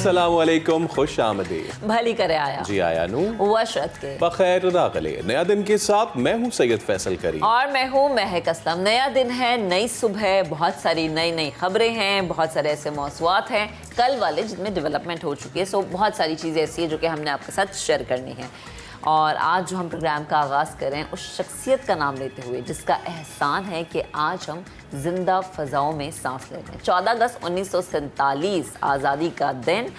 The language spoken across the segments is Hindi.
अस्सलामुअलैकुम, खुश आमदीद। भली करे आया जी आया नू वशरत के बखैर दाखिले। नया दिन के साथ मैं हूँ सैयद फैसल करीम और मैं हूँ महक असलम। नया दिन है, नई सुबह, बहुत सारी नई नई खबरें हैं, बहुत सारे ऐसे मौसुआत हैं कल वाले जिनमें डेवलपमेंट हो चुकी है। सो बहुत सारी चीज़ें ऐसी हैं जो कि हमने आपके साथ शेयर करनी है। और आज जो हम प्रोग्राम का आगाज़ करें उस शख्सियत का नाम लेते हुए जिसका एहसान है कि आज हम जिंदा फ़ज़ाओं में सांस ले रहे हैं। 14 अगस्त 1947 आज़ादी का दिन,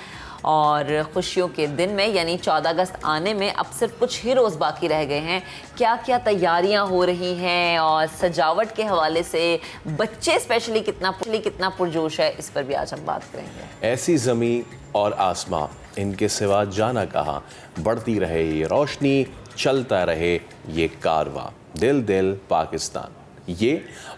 और खुशियों के दिन में यानी 14 अगस्त आने में अब सिर्फ कुछ ही रोज़ बाकी रह गए हैं। क्या क्या तैयारियां हो रही हैं और सजावट के हवाले से बच्चे स्पेशली कितना पुरजोश है, इस पर भी आज हम बात करेंगे। ऐसी ज़मीं और आसमां, इनके सिवा जाना कहाँ, बढ़ती रहे ये रोशनी, चलता रहे ये कारवां, दिल दिल पाकिस्तान। ये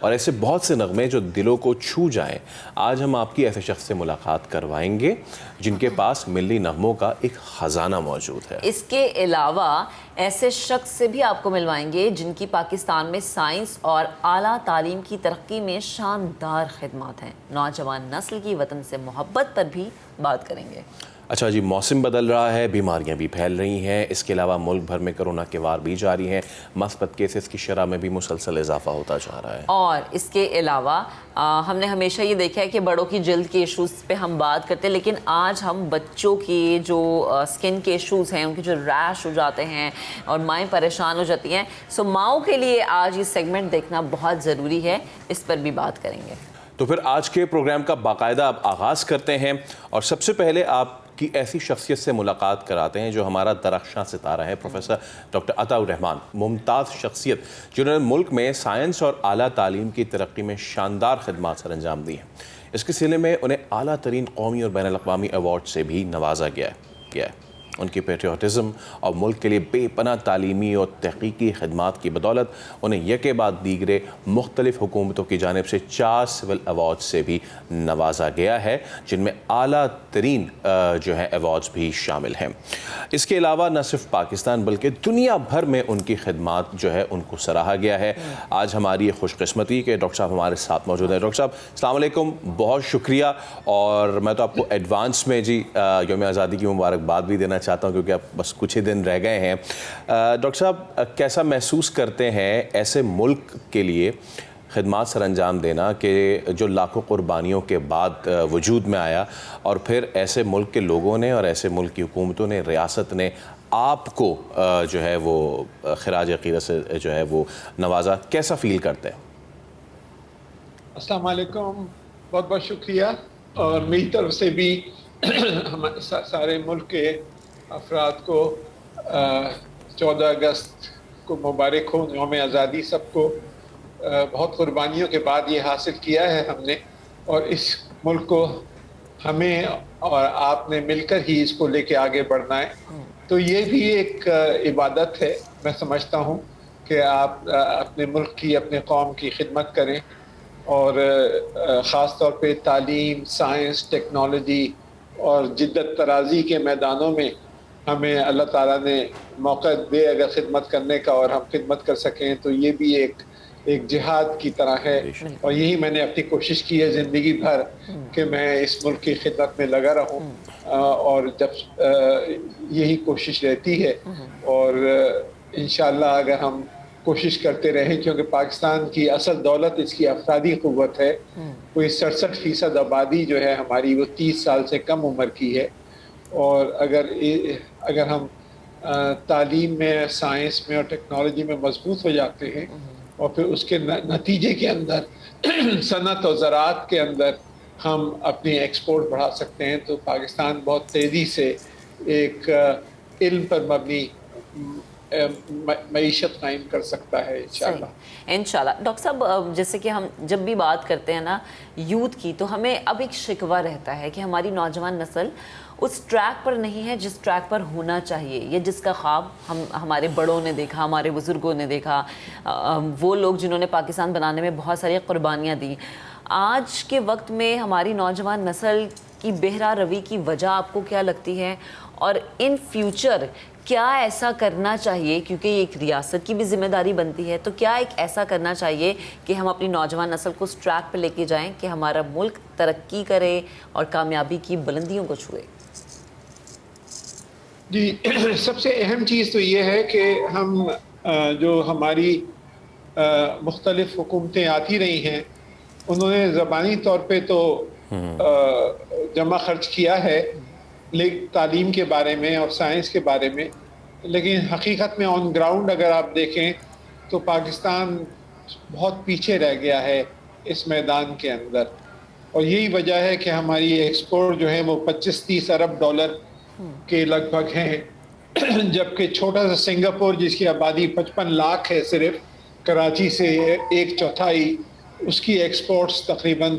और ऐसे बहुत से नगमे जो दिलों को छू जाएं, आज हम आपकी ऐसे शख्स से मुलाकात करवाएंगे जिनके पास मिल्ली नगमों का एक ख़जाना मौजूद है। इसके अलावा ऐसे शख्स से भी आपको मिलवाएंगे जिनकी पाकिस्तान में साइंस और आला तालीम की तरक्की में शानदार खिदमत हैं। नौजवान नस्ल की वतन से मोहब्बत पर भी बात करेंगे। अच्छा जी, मौसम बदल रहा है, बीमारियां भी फैल रही हैं, इसके अलावा मुल्क भर में कोरोना के वार भी जारी हैं, मस्बत केसेस की शरह में भी मुसलसल इजाफा होता जा रहा है। और इसके अलावा हमने हमेशा ये देखा है कि बड़ों की जल्द के इशूज़ पे हम बात करते हैं, लेकिन आज हम बच्चों की जो स्किन के इशूज़ हैं, उनके जो रैश हो जाते हैं और माएँ परेशान हो जाती हैं, सो माओं के लिए आज ये सेगमेंट देखना बहुत ज़रूरी है, इस पर भी बात करेंगे। तो फिर आज के प्रोग्राम का बाकायदा अब आगाज़ करते हैं और सबसे पहले आपकी ऐसी शख्सियत से मुलाकात कराते हैं जो हमारा दरख्शां सितारा है, प्रोफेसर डॉक्टर अताउर रहमान। मुमताज़ शख्सियत जिन्होंने मुल्क में साइंस और आला तालीम की तरक्की में शानदार खिदमात सर अंजाम दी हैं। इसके सिले में उन्हें आला तरीन कौमी और बैनुल-अक़वामी अवार्ड से भी नवाजा गया है। उनकी पेट्रियाटिज़म और मुल्क के लिए बेपनाह तालीमी और तहक़ीक़ी खिदमात की बदौलत उन्हें यके बाद दीगरे मुख्तलिफ़ हुकूमतों की जानिब से 4 सिविल अवार्ड से भी नवाजा गया है, जिनमें आला तरीन जो है अवार्ड्स भी शामिल हैं। इसके अलावा न सिर्फ पाकिस्तान बल्कि दुनिया भर में उनकी खिदमात जो है उनको सराहा गया है। आज हमारी ये खुशकिस्मती कि डॉक्टर साहब हमारे साथ मौजूद हैं। डॉक्टर साहब अस्सलाम वालेकुम, बहुत शुक्रिया। और मैं तो आपको एडवांस में जी यौम आज़ादी की मुबारकबाद भी देना चाहता हूं क्योंकि अब बस कुछ ही दिन रह गए हैं। डॉक्टर साहब, कैसा महसूस करते हैं ऐसे मुल्क के लिए खिदमात सर अंजाम देना कि जो लाखों कुर्बानियों के बाद वजूद में आया और फिर ऐसे मुल्क के लोगों ने और ऐसे मुल्क की हुकूमतों ने, रियासत ने आपको जो है वो खिराज अक़ीदत से जो है वो नवाजा, कैसा फील करते हैं? अस्सलाम वालेकुम, बहुत बहुत शुक्रिया। और मेरी तरफ से भी हमारे सारे मुल्क के अफराद को 14 अगस्त को मुबारक हो, यौम आज़ादी सबको। बहुत कुर्बानियों के बाद ये हासिल किया है हमने, और इस मुल्क को हमें और आपने मिलकर ही इसको लेके आगे बढ़ना है। तो ये भी एक इबादत है, मैं समझता हूँ कि आप अपने मुल्क की, अपने कौम की खिदमत करें, और ख़ास तौर पे तालीम, साइंस, टेक्नोलॉजी और जिद्दत तराजी के मैदानों में हमें अल्लाह ताला ने मौका दे अगर खिदमत करने का, और हम खिदमत कर सकें तो ये भी एक जिहाद की तरह है। और यही मैंने अपनी कोशिश की है ज़िंदगी भर कि मैं इस मुल्क की खिदमत में लगा रहूं, और जब यही कोशिश रहती है, और इंशाअल्लाह अगर हम कोशिश करते रहें, क्योंकि पाकिस्तान की असल दौलत इसकी अफरादी क़ुव्वत है। कोई 67% आबादी जो है हमारी वो 30 साल से कम उम्र की है, और अगर हम तालीम में, साइंस में और टेक्नोलॉजी में मजबूत हो जाते हैं और फिर उसके नतीजे के अंदर सनत और ज़राअत के अंदर हम अपनी एक्सपोर्ट बढ़ा सकते हैं, तो पाकिस्तान बहुत तेज़ी से एक इल्म पर मबनी मईशत कायम कर सकता है इंशाल्लाह। डॉक्टर साहब, जैसे कि हम जब भी बात करते हैं ना यूथ की, तो हमें अब एक शिकवा रहता है कि हमारी नौजवान नस्ल उस ट्रैक पर नहीं है जिस ट्रैक पर होना चाहिए, या जिसका ख्वाब हमारे बड़ों ने देखा, हमारे बुज़ुर्गों ने देखा, वो लोग जिन्होंने पाकिस्तान बनाने में बहुत सारी कुर्बानियाँ दी। आज के वक्त में हमारी नौजवान नस्ल की बेहरा रवी की वजह आपको क्या लगती है, और इन फ्यूचर क्या ऐसा करना चाहिए, क्योंकि एक रियासत की भी जिम्मेदारी बनती है, तो क्या एक ऐसा करना चाहिए कि हम अपनी नौजवान नस्ल को उस ट्रैक पर लेके जाएं कि हमारा मुल्क तरक्की करे और कामयाबी की बुलंदियों को छुए? जी सबसे अहम चीज़ तो ये है कि हम जो हमारी मुख्तलिफ हुकूमतें आती रही हैं, उन्होंने ज़बानी तौर पे तो जमा खर्च किया है तालीम के बारे में और साइंस के बारे में, लेकिन हकीकत में ऑन ग्राउंड अगर आप देखें तो पाकिस्तान बहुत पीछे रह गया है इस मैदान के अंदर। और यही वजह है कि हमारी एक्सपोर्ट जो है वो 25-30 अरब डॉलर के लगभग हैं, जबकि छोटा सा सिंगापुर जिसकी आबादी 55 लाख है सिर्फ, कराची से 1/4, उसकी एक्सपोर्ट्स तकरीबन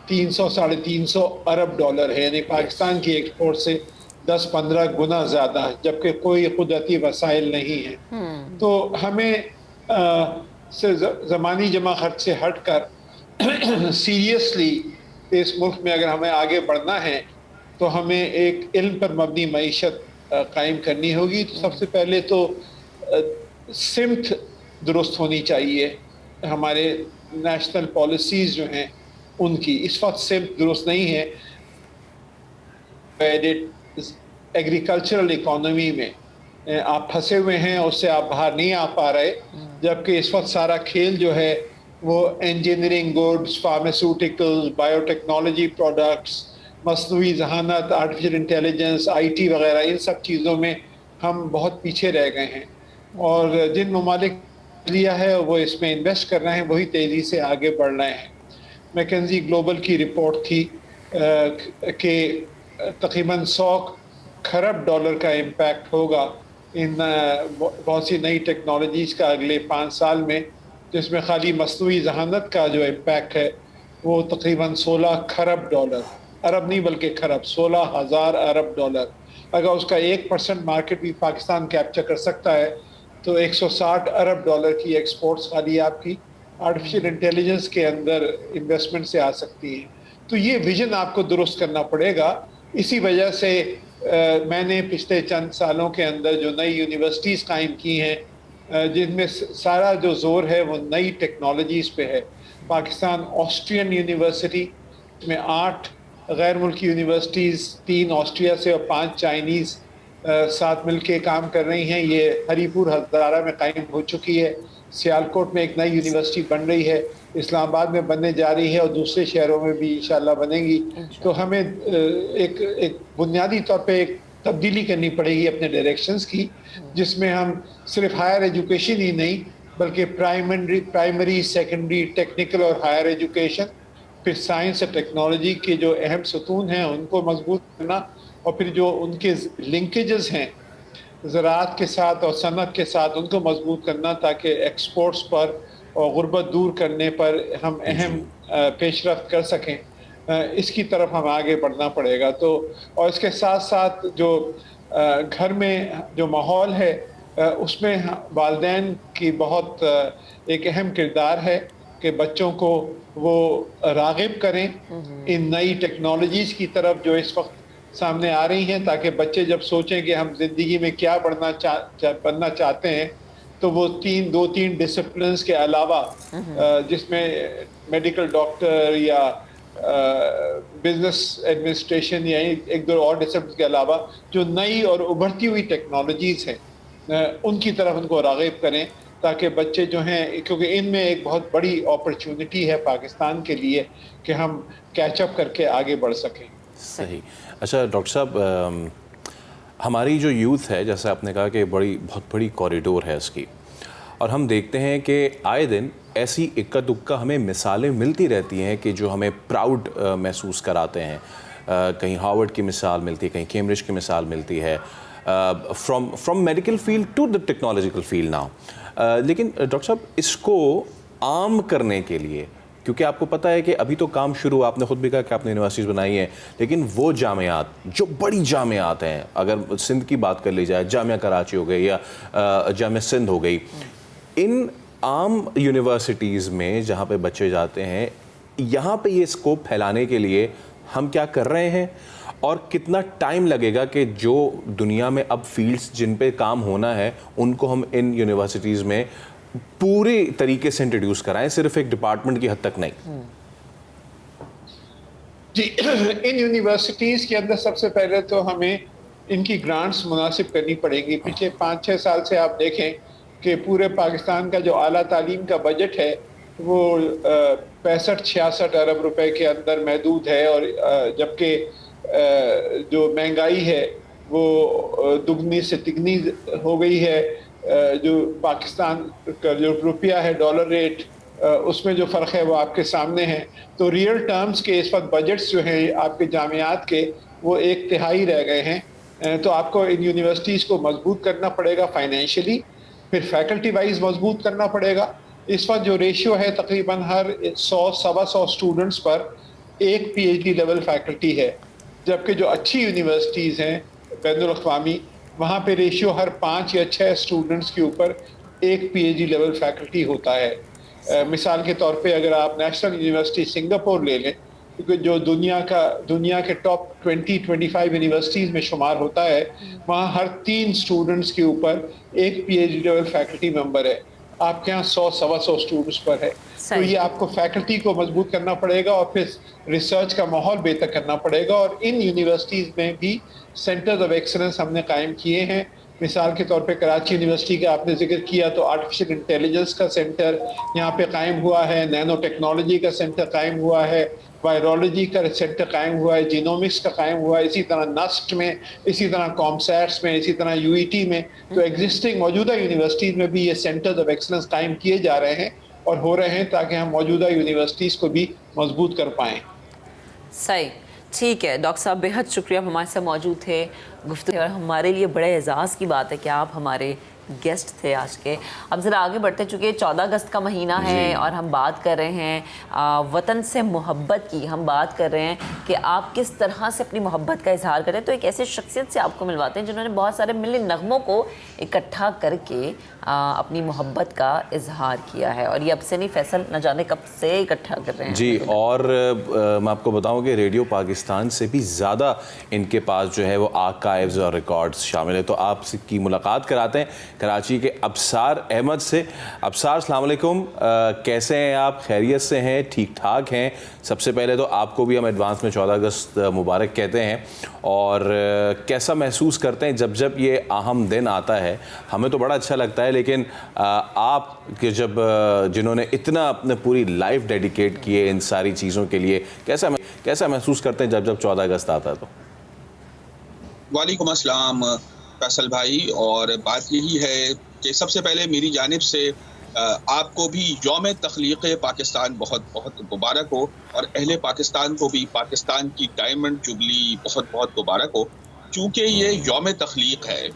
300-350 अरब डॉलर है, यानी पाकिस्तान की एक्सपोर्ट से 10-15 गुना ज़्यादा, जबकि कोई कुदरती वसाइल नहीं है। तो हमें ज़मानी जमा खर्च से हट कर सीरियसली इस मुल्क में अगर हमें आगे बढ़ना है तो हमें एक इल्म पर मबनी मईशत कायम करनी होगी। तो सबसे पहले तो सिमत दुरुस्त होनी चाहिए, हमारे नेशनल पॉलिसीज़ जो हैं उनकी इस वक्त सिमत दुरुस्त नहीं है। एग्रीकल्चरल इकोनॉमी में आप फंसे हुए हैं, उससे आप बाहर नहीं आ पा रहे, जबकि इस वक्त सारा खेल जो है वो engineering goods, pharmaceuticals, biotechnology products, मसनूई जहानत, आर्टिफिशियल इंटेलिजेंस, IT वगैरह, इन सब चीज़ों में हम बहुत पीछे रह गए हैं। और जिन ममालिक लिया है वो इसमें इन्वेस्ट कर रहे हैं, वही तेज़ी से आगे बढ़ रहे हैं। मैकेंजी ग्लोबल की रिपोर्ट थी कि तकरीबन 100 खरब डॉलर का इम्पैक्ट होगा इन बहुत सी नई टेक्नोलॉजीज़ का अगले 5 साल में, जिसमें खाली मसनूई जहानत का जो इम्पैक्ट है वो तकरीबन 16 खरब डॉलर, अरब नहीं बल्कि खरब, 16,000 अरब डॉलर। अगर उसका 1% मार्केट भी पाकिस्तान कैप्चर कर सकता है तो 160 अरब डॉलर की एक्सपोर्ट्स खाली आपकी आर्टिफिशियल इंटेलिजेंस के अंदर इन्वेस्टमेंट से आ सकती है। तो ये विजन आपको दुरुस्त करना पड़ेगा। इसी वजह से मैंने पिछले चंद सालों के अंदर जो नई यूनिवर्सिटीज़ कायम की हैं, जिनमें सारा जो जोर है वो नई टेक्नोलॉजीज़ पे है। पाकिस्तान ऑस्ट्रियन यूनिवर्सिटी में 8 गैर मुल्की यूनिवर्सिटीज़, 3 ऑस्ट्रिया से और 5 चाइनीज़ साथ मिलके काम कर रही हैं। ये हरीपुर हज़ारा में कायम हो चुकी है, सियालकोट में एक नई यूनिवर्सिटी बन रही है, इस्लामाबाद में बनने जा रही है और दूसरे शहरों में भी इंशाल्लाह बनेगी। तो हमें एक बुनियादी तौर पे एक तब्दीली करनी पड़ेगी अपने डायरेक्शंस की, जिसमें हम सिर्फ हायर एजुकेशन ही नहीं बल्कि प्राइमरी, सेकेंडरी, टेक्निकल और हायर एजुकेशन, फिर साइंस और टेक्नोलॉजी के जो अहम सतून हैं उनको मजबूत करना, और फिर जो उनके लिंकेजेस हैं ज़राअत के साथ और सनत के साथ उनको मजबूत करना, ताकि एक्सपोर्ट्स पर और गुर्बत दूर करने पर हम अहम पेशरफ्त कर सकें। इसकी तरफ हम आगे बढ़ना पड़ेगा। तो और इसके साथ साथ जो घर में जो माहौल है उसमें वालिदैन की बहुत एक अहम किरदार है कि बच्चों को वो राग़िब करें इन नई टेक्नोलॉजीज़ की तरफ जो इस वक्त सामने आ रही हैं, ताकि बच्चे जब सोचें कि हम ज़िंदगी में क्या बनना चाहते हैं तो वो 2-3 डिसिप्लिन्स के अलावा, जिसमें मेडिकल डॉक्टर या बिजनेस एडमिनिस्ट्रेशन या 1-2 और डिसिप्लिन के अलावा जो नई और उभरती हुई टेक्नोलॉजीज़ हैं उनकी तरफ उनको राग़िब करें, ताकि बच्चे जो हैं, क्योंकि इनमें एक बहुत बड़ी अपॉर्चुनिटी है पाकिस्तान के लिए कि हम कैचअप करके आगे बढ़ सकें। सही। अच्छा डॉक्टर साहब, हमारी जो यूथ है, जैसे आपने कहा कि बहुत बड़ी कॉरिडोर है इसकी, और हम देखते हैं कि आए दिन ऐसी इक्का दुक्का हमें मिसालें मिलती रहती हैं कि जो हमें प्राउड महसूस कराते हैं। कहीं हार्वर्ड की मिसाल मिलती है, कहीं कैम्ब्रिज की मिसाल मिलती है, from medical field to the technological field now. लेकिन डॉक्टर साहब, इसको आम करने के लिए, क्योंकि आपको पता है कि अभी तो काम शुरू, आपने ख़ुद भी कहा कि आपने यूनिवर्सिटीज़ बनाई हैं, लेकिन वो जामियात जो बड़ी जामियात हैं, अगर सिंध की बात कर ली जाए, जामिया कराची हो गई या जामिया सिंध हो गई, इन आम यूनिवर्सिटीज़ में जहाँ पे बच्चे जाते हैं, यहाँ पे ये स्कोप फैलाने के लिए हम क्या कर रहे हैं, और कितना टाइम लगेगा कि जो दुनिया में अब फील्ड्स जिन पे काम होना है उनको हम इन यूनिवर्सिटीज़ में पूरे तरीके से इंट्रोड्यूस कराएं, सिर्फ एक डिपार्टमेंट की हद तक नहीं? जी, इन यूनिवर्सिटीज़ के अंदर सबसे पहले तो हमें इनकी ग्रांट्स मुनासिब करनी पड़ेंगी। पिछले 5-6 साल से आप देखें कि पूरे पाकिस्तान का जो आला तालीम का बजट है वो 65-66 अरब रुपए के अंदर महदूद है, और जबकि जो महंगाई है वो दुगनी से तिगनी हो गई है। जो पाकिस्तान का जो रुपया है, डॉलर रेट, उसमें जो फ़र्क है वो आपके सामने है। तो रियल टर्म्स के इस वक्त बजट्स जो हैं आपके जामियात के, वो 1/3 रह गए हैं। तो आपको इन यूनिवर्सिटीज़ को मजबूत करना पड़ेगा फाइनेंशियली, फिर फैकल्टी वाइज मजबूत करना पड़ेगा। इस वक्त जो रेशियो है तकरीबन हर 100-125 स्टूडेंट्स पर एक PhD लेवल फैकल्टी है, जबकि जो अच्छी यूनिवर्सिटीज़ हैं बैनुल अक़वामी, वहाँ पे रेशियो हर 5 या 6 स्टूडेंट्स के ऊपर एक PhD लेवल फैकल्टी होता है। मिसाल के तौर पे अगर आप नेशनल यूनिवर्सिटी सिंगापुर ले लें, क्योंकि जो दुनिया के टॉप 20-25 यूनिवर्सिटीज़ में शुमार होता है, वहाँ हर 3 स्टूडेंट्स के ऊपर एक PhD लेवल फैकल्टी मेंबर है। आपके यहाँ 100-125 स्टूडेंट्स पर है। तो ये आपको फैकल्टी को मजबूत करना पड़ेगा और फिर रिसर्च का माहौल बेहतर करना पड़ेगा। और इन यूनिवर्सिटीज़ में भी सेंटर्स ऑफ एक्सलेंस हमने कायम किए हैं। मिसाल के तौर पे कराची यूनिवर्सिटी का आपने जिक्र किया, तो आर्टिफिशियल इंटेलिजेंस का सेंटर यहाँ पे कायम हुआ है, नैनो टेक्नोलॉजी का सेंटर कायम हुआ है, वायरोलॉजी का सेंटर कायम हुआ है, जीनोमिक्स का कायम हुआ है, इसी तरह नस्ट में, इसी तरह कॉमसैट्स में, इसी तरह UET में। तो एग्जिस्टिंग मौजूदा यूनिवर्सिटीज़ में भी ये सेंटर्स ऑफ एक्सलेंस कायम किए जा रहे हैं और हो रहे हैं, ताकि हम मौजूदा यूनिवर्सिटीज़ को भी मजबूत कर पाएँ। सही, ठीक है डॉक्टर साहब, बेहद शुक्रिया आप हमारे साथ मौजूद थे, गुफ्तगू, और हमारे लिए बड़े एजाज़ की बात है कि आप हमारे गेस्ट थे आज के। अब ज़रा आगे बढ़ते, चूँकि 14 अगस्त का महीना है और हम बात कर रहे हैं वतन से मोहब्बत की, हम बात कर रहे हैं कि आप किस तरह से अपनी मोहब्बत का इजहार करें। तो एक ऐसी शख्सियत से आपको मिलवाते हैं जिन्होंने बहुत सारे मिली नगमों को इकट्ठा करके अपनी मोहब्बत का इजहार किया है, और ये अब से नहीं, फैसल न जाने कब से इकट्ठा कर रहे हैं जी। और मैं आपको बताऊं कि रेडियो पाकिस्तान से भी ज़्यादा इनके पास जो है वो आर्काइव्स और रिकॉर्ड्स शामिल है। तो आपकी मुलाकात कराते हैं कराची के अबसार अहमद से। अबसार, अस्सलाम वालेकुम, कैसे हैं आप? खैरियत से हैं? ठीक ठाक हैं? सबसे पहले तो आपको भी हम एडवांस में 14 अगस्त मुबारक कहते हैं। और कैसा महसूस करते हैं जब जब ये अहम दिन आता है? हमें तो बड़ा अच्छा लगता है, लेकिन आप कि जब जिन्होंने इतना अपने पूरी लाइफ डेडिकेट किए इन सारी चीज़ों के लिए, कैसा महसूस करते हैं जब जब 14 अगस्त आता है? तो वालेकुम अस्सलाम फैसल भाई, और बात यही है कि सबसे पहले मेरी जानिब से आपको भी यौम तख्लीक़ पाकिस्तान बहुत बहुत मुबारक हो, और अहले पाकिस्तान को भी पाकिस्तान की डायमंड जुबली बहुत बहुत मुबारक हो। चूँकि ये यौम तख्लीक़ है,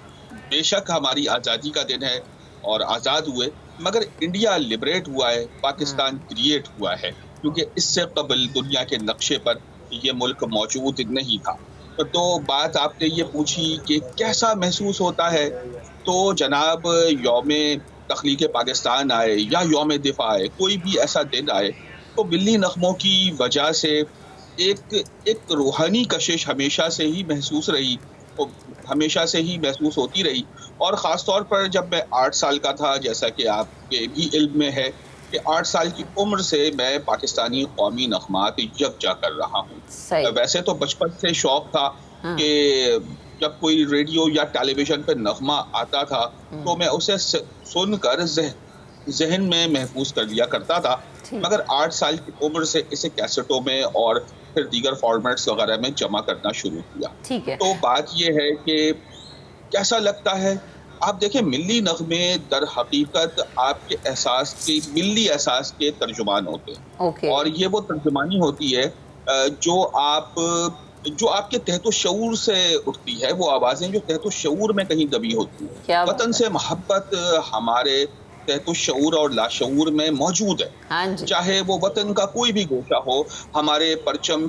बेशक हमारी आज़ादी का दिन है और आज़ाद हुए, मगर इंडिया लिबरेट हुआ है, पाकिस्तान क्रिएट हुआ है, क्योंकि इससे कबल दुनिया के नक्शे पर ये मुल्क मौजूद नहीं था। तो बात आपने ये पूछी कि कैसा महसूस होता है, तो जनाब यौम तख्लीक़ पाकिस्तान आए या यौम दिफा आए, कोई भी ऐसा दिन आए, तो मिली नग़मों की वजह से एक रूहानी कशिश हमेशा से ही महसूस रही, हमेशा से ही महसूस होती रही। और ख़ास तौर पर जब मैं 8 साल का था, जैसा कि आपके भी इल्म में है कि 8 साल की उम्र से मैं पाकिस्तानी कौमी नग़मात यकजा कर रहा हूँ। वैसे तो बचपन से शौक़ था कि जब कोई रेडियो या टेलीविज़न पर नग़मा आता था तो मैं उसे सुनकर जहन में महफूज कर लिया करता था, मगर 8 साल की उम्र से इसे कैसेटों में और फिर दीगर फॉर्मेट्स वगैरह में जमा करना शुरू किया। तो बात यह है कि कैसा लगता है, आप देखें मिली नग़मे दर हकीकत आपके एहसास के, मिली एहसास के तर्जुमान होते हैं। और ये वो तर्जुमानी होती है जो आपके तहतो शऊर से उठती है, वो आवाज़ें जो तहतो शऊर में कहीं दबी होती हैं। वतन से मोहब्बत हमारे तहतो शऊर और लाशऊर में मौजूद है, चाहे वो वतन का कोई भी गोशा हो, हमारे परचम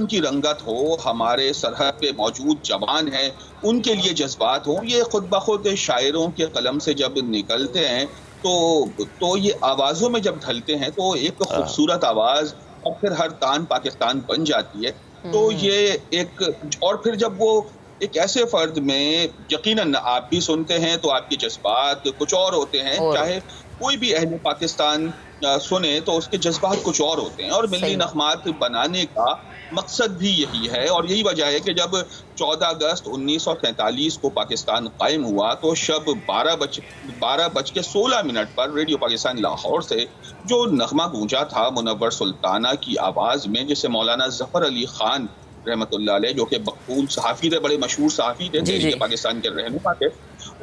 की रंगत हो, हमारे सरहद पे मौजूद जवान हैं, उनके लिए जज्बात हो, ये खुद ब खुद शायरों के कलम से जब निकलते हैं तो ये आवाज़ों में जब ढलते हैं तो एक खूबसूरत आवाज़ और फिर हर तान पाकिस्तान बन जाती है। तो ये एक, और फिर जब वो एक ऐसे फ़र्द में, यकीनन आप भी सुनते हैं तो आपके जज्बात कुछ और होते हैं, चाहे कोई भी अहले पाकिस्तान सुने तो उसके जज्बात कुछ और होते हैं। और मिली नग़मात बनाने का मकसद भी यही है और यही वजह है कि जब 14 अगस्त 1943 को पाकिस्तान कायम हुआ तो शब 12:16 पर रेडियो पाकिस्तान लाहौर से जो नगमा गूंजा था मुनव्वर सुल्ताना की आवाज़ में, जिसे मौलाना जफर अली खान रहमतुल्लाह अलैह, जो कि मकबूल सहाफ़ी थे, बड़े मशहूर सहाफ़ी थे, तहरीक पाकिस्तान के रहनुमा थे,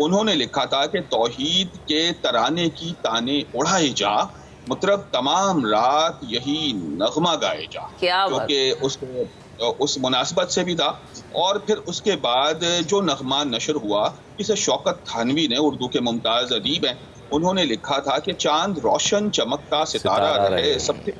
उन्होंने लिखा था कि तौहीद के तराने की ताने उड़ाए जा, मतलब तमाम रात यही नगमा गाए जा, जो कि उस मुनासबत से भी था। और फिर उसके बाद जो नगमा नशर हुआ, इसे शौकत थानवी ने, उर्दू के मुमताज़ अदीब हैं, उन्होंने लिखा था कि चांद रोशन चमकता सितारा रहे, सबसे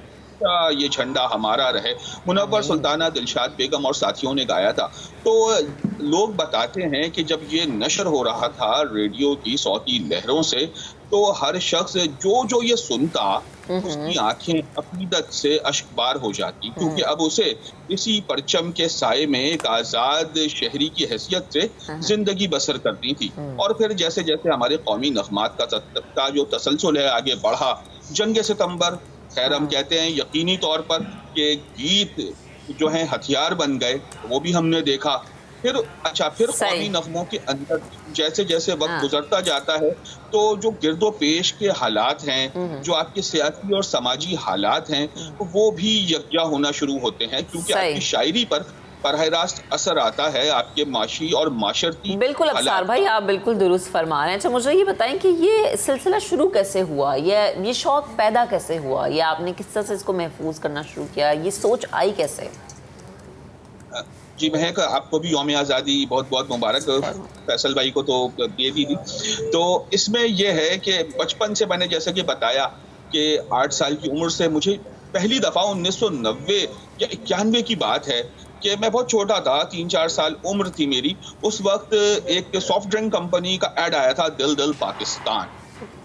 ये झंडा हमारा रहे, मुनव्वर सुल्ताना, दिलशाद बेगम और साथियों ने गाया था। तो लोग बताते हैं कि जब ये नशर हो रहा था रेडियो की सौती लहरों से, तो हर शख्स जो ये सुनता उसकी आंखें अकीदत से अश्कबार हो जाती, क्योंकि अब उसे इसी परचम के साए में एक आज़ाद शहरी की हैसियत से जिंदगी बसर करनी थी। और फिर जैसे जैसे हमारे कौमी नगमात का जो तसलसल है आगे बढ़ा, जंग सितंबर, खैर हम कहते हैं यकीनी तौर पर कि गीत जो है हथियार बन गए, वो भी हमने देखा। फिर कौमी नगमों के अंदर जैसे जैसे वक्त गुजरता जाता है, तो जो गिरदो पेश के हालात हैं, जो आपके सियासी और समाजी हालात हैं, वो भी यकजा होना शुरू होते हैं, क्योंकि आपकी शायरी पर बराह रास्त असर आता है आपके माशी और माशरती। बिल्कुल अफसार भाई, आप बिल्कुल दुरुस्त फरमा रहे हैं। अच्छा, मुझे ये बताएं कि ये सिलसिला शुरू कैसे हुआ, ये शौक पैदा कैसे हुआ, या आपने किस तरह से इसको महफूज करना शुरू किया, ये सोच आई कैसे? जी महक, आपको भी यौम आज़ादी बहुत बहुत मुबारक, फैसल भाई को तो दे दी थी। तो इसमें यह है कि बचपन से मैंने जैसे कि बताया कि 8 साल की उम्र से मुझे पहली दफ़ा 1990 या 91 की बात है कि मैं बहुत छोटा था, 3-4 साल उम्र थी मेरी, उस वक्त एक सॉफ्ट ड्रिंक कंपनी का ऐड आया था, दिल दिल पाकिस्तान।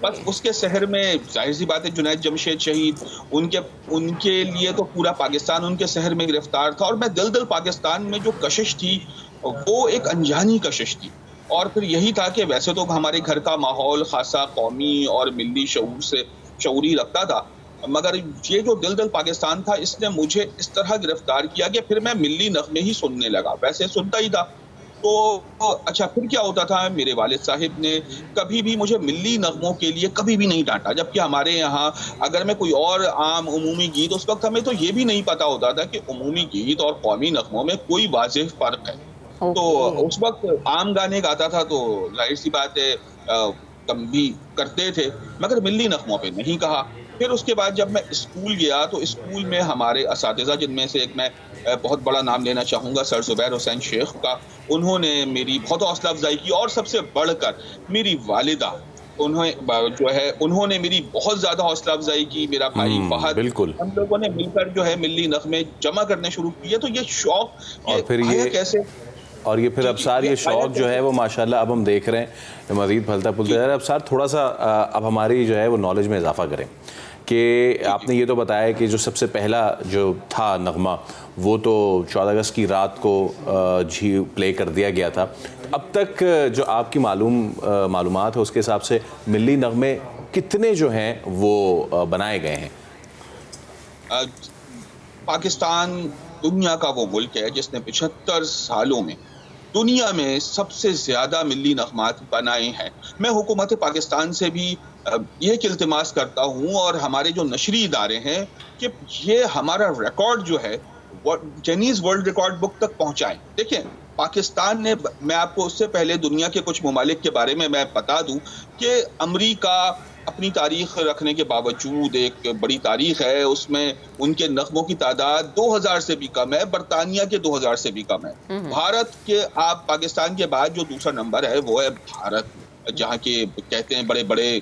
बस उसके शहर में जाहिर सी बात है जुनैद जमशेद शहीद, उनके लिए तो पूरा पाकिस्तान उनके शहर में गिरफ्तार था, और मैं दिल दिल पाकिस्तान में जो कशिश थी वो एक अनजानी कशिश थी। और फिर यही था कि वैसे तो हमारे घर का माहौल खासा कौमी और मिली शऊरी रखता था, मगर ये जो दिल दिल पाकिस्तान था, इसने मुझे इस तरह गिरफ्तार किया कि फिर मैं मिली नगमे ही सुनने लगा। वैसे सुनता ही था, तो अच्छा फिर क्या होता था, मेरे वालिद साहिब ने कभी भी मुझे मिली नगमों के लिए कभी भी नहीं डांटा, जबकि हमारे यहाँ अगर मैं कोई और आम उमूमी गीत, उस वक्त हमें तो ये भी नहीं पता होता था कि उमूमी गीत और कौमी नगमों में कोई वाज़ेह फ़र्क है। तो उस वक्त आम गाने गाता था तो जाहिर सी बात है कम भी करते थे, मगर मिली नगमों पे नहीं कहा। फिर उसके बाद जब मैं स्कूल गया तो स्कूल में हमारे असातिज़ा, जिनमें से एक मैं बहुत बड़ा नाम लेना चाहूँगा, सर ज़ुबैर हुसैन शेख का, उन्होंने मेरी बहुत हौसला अफजाई की, और सबसे बढ़कर मेरी वालिदा उन्होंने मेरी बहुत ज़्यादा हौसला अफजाई की। मेरा भाई फहद, हम लोगों ने मिलकर जो है मिली नगमे जमा करने शुरू किए। तो ये शौक और फिर ये कैसे, और ये फिर अबसार ये शौक जो है वो माशाल्लाह अब हम देख रहे हैं मज़ीद फलता फूलता जा रहा है। अबसार थोड़ा सा अब हमारी जो है वो नॉलेज में इजाफा करें कि आपने ये तो बताया कि जो सबसे पहला जो था नगमा वो तो 14 अगस्त की रात को प्ले कर दिया गया था। अब तक जो आपकी मालूमात है उसके हिसाब से मिली नगमे कितने जो हैं वो बनाए गए हैं? पाकिस्तान दुनिया का वो मुल्क है जिसने 75 सालों में दुनिया में सबसे ज़्यादा मिली नगमात बनाए हैं। मैं हुकूमत पाकिस्तान से भी यह इल्तिमास करता हूँ, और हमारे जो नशरी इदारे हैं, कि ये हमारा रिकॉर्ड जो है गिनीज वर्ल्ड रिकॉर्ड बुक तक पहुँचाएं। देखिए पाकिस्तान ने, मैं आपको उससे पहले दुनिया के कुछ ममालिक के बारे में मैं बता दूँ कि अमरीका अपनी तारीख रखने के बावजूद एक बड़ी तारीख है, उसमें उनके नगमों की तादाद 2000 से भी कम है, बरतानिया के 2000 से भी कम है। भारत के, आप पाकिस्तान के बाद जो दूसरा नंबर है वो है भारत, जहाँ के कहते हैं बड़े बड़े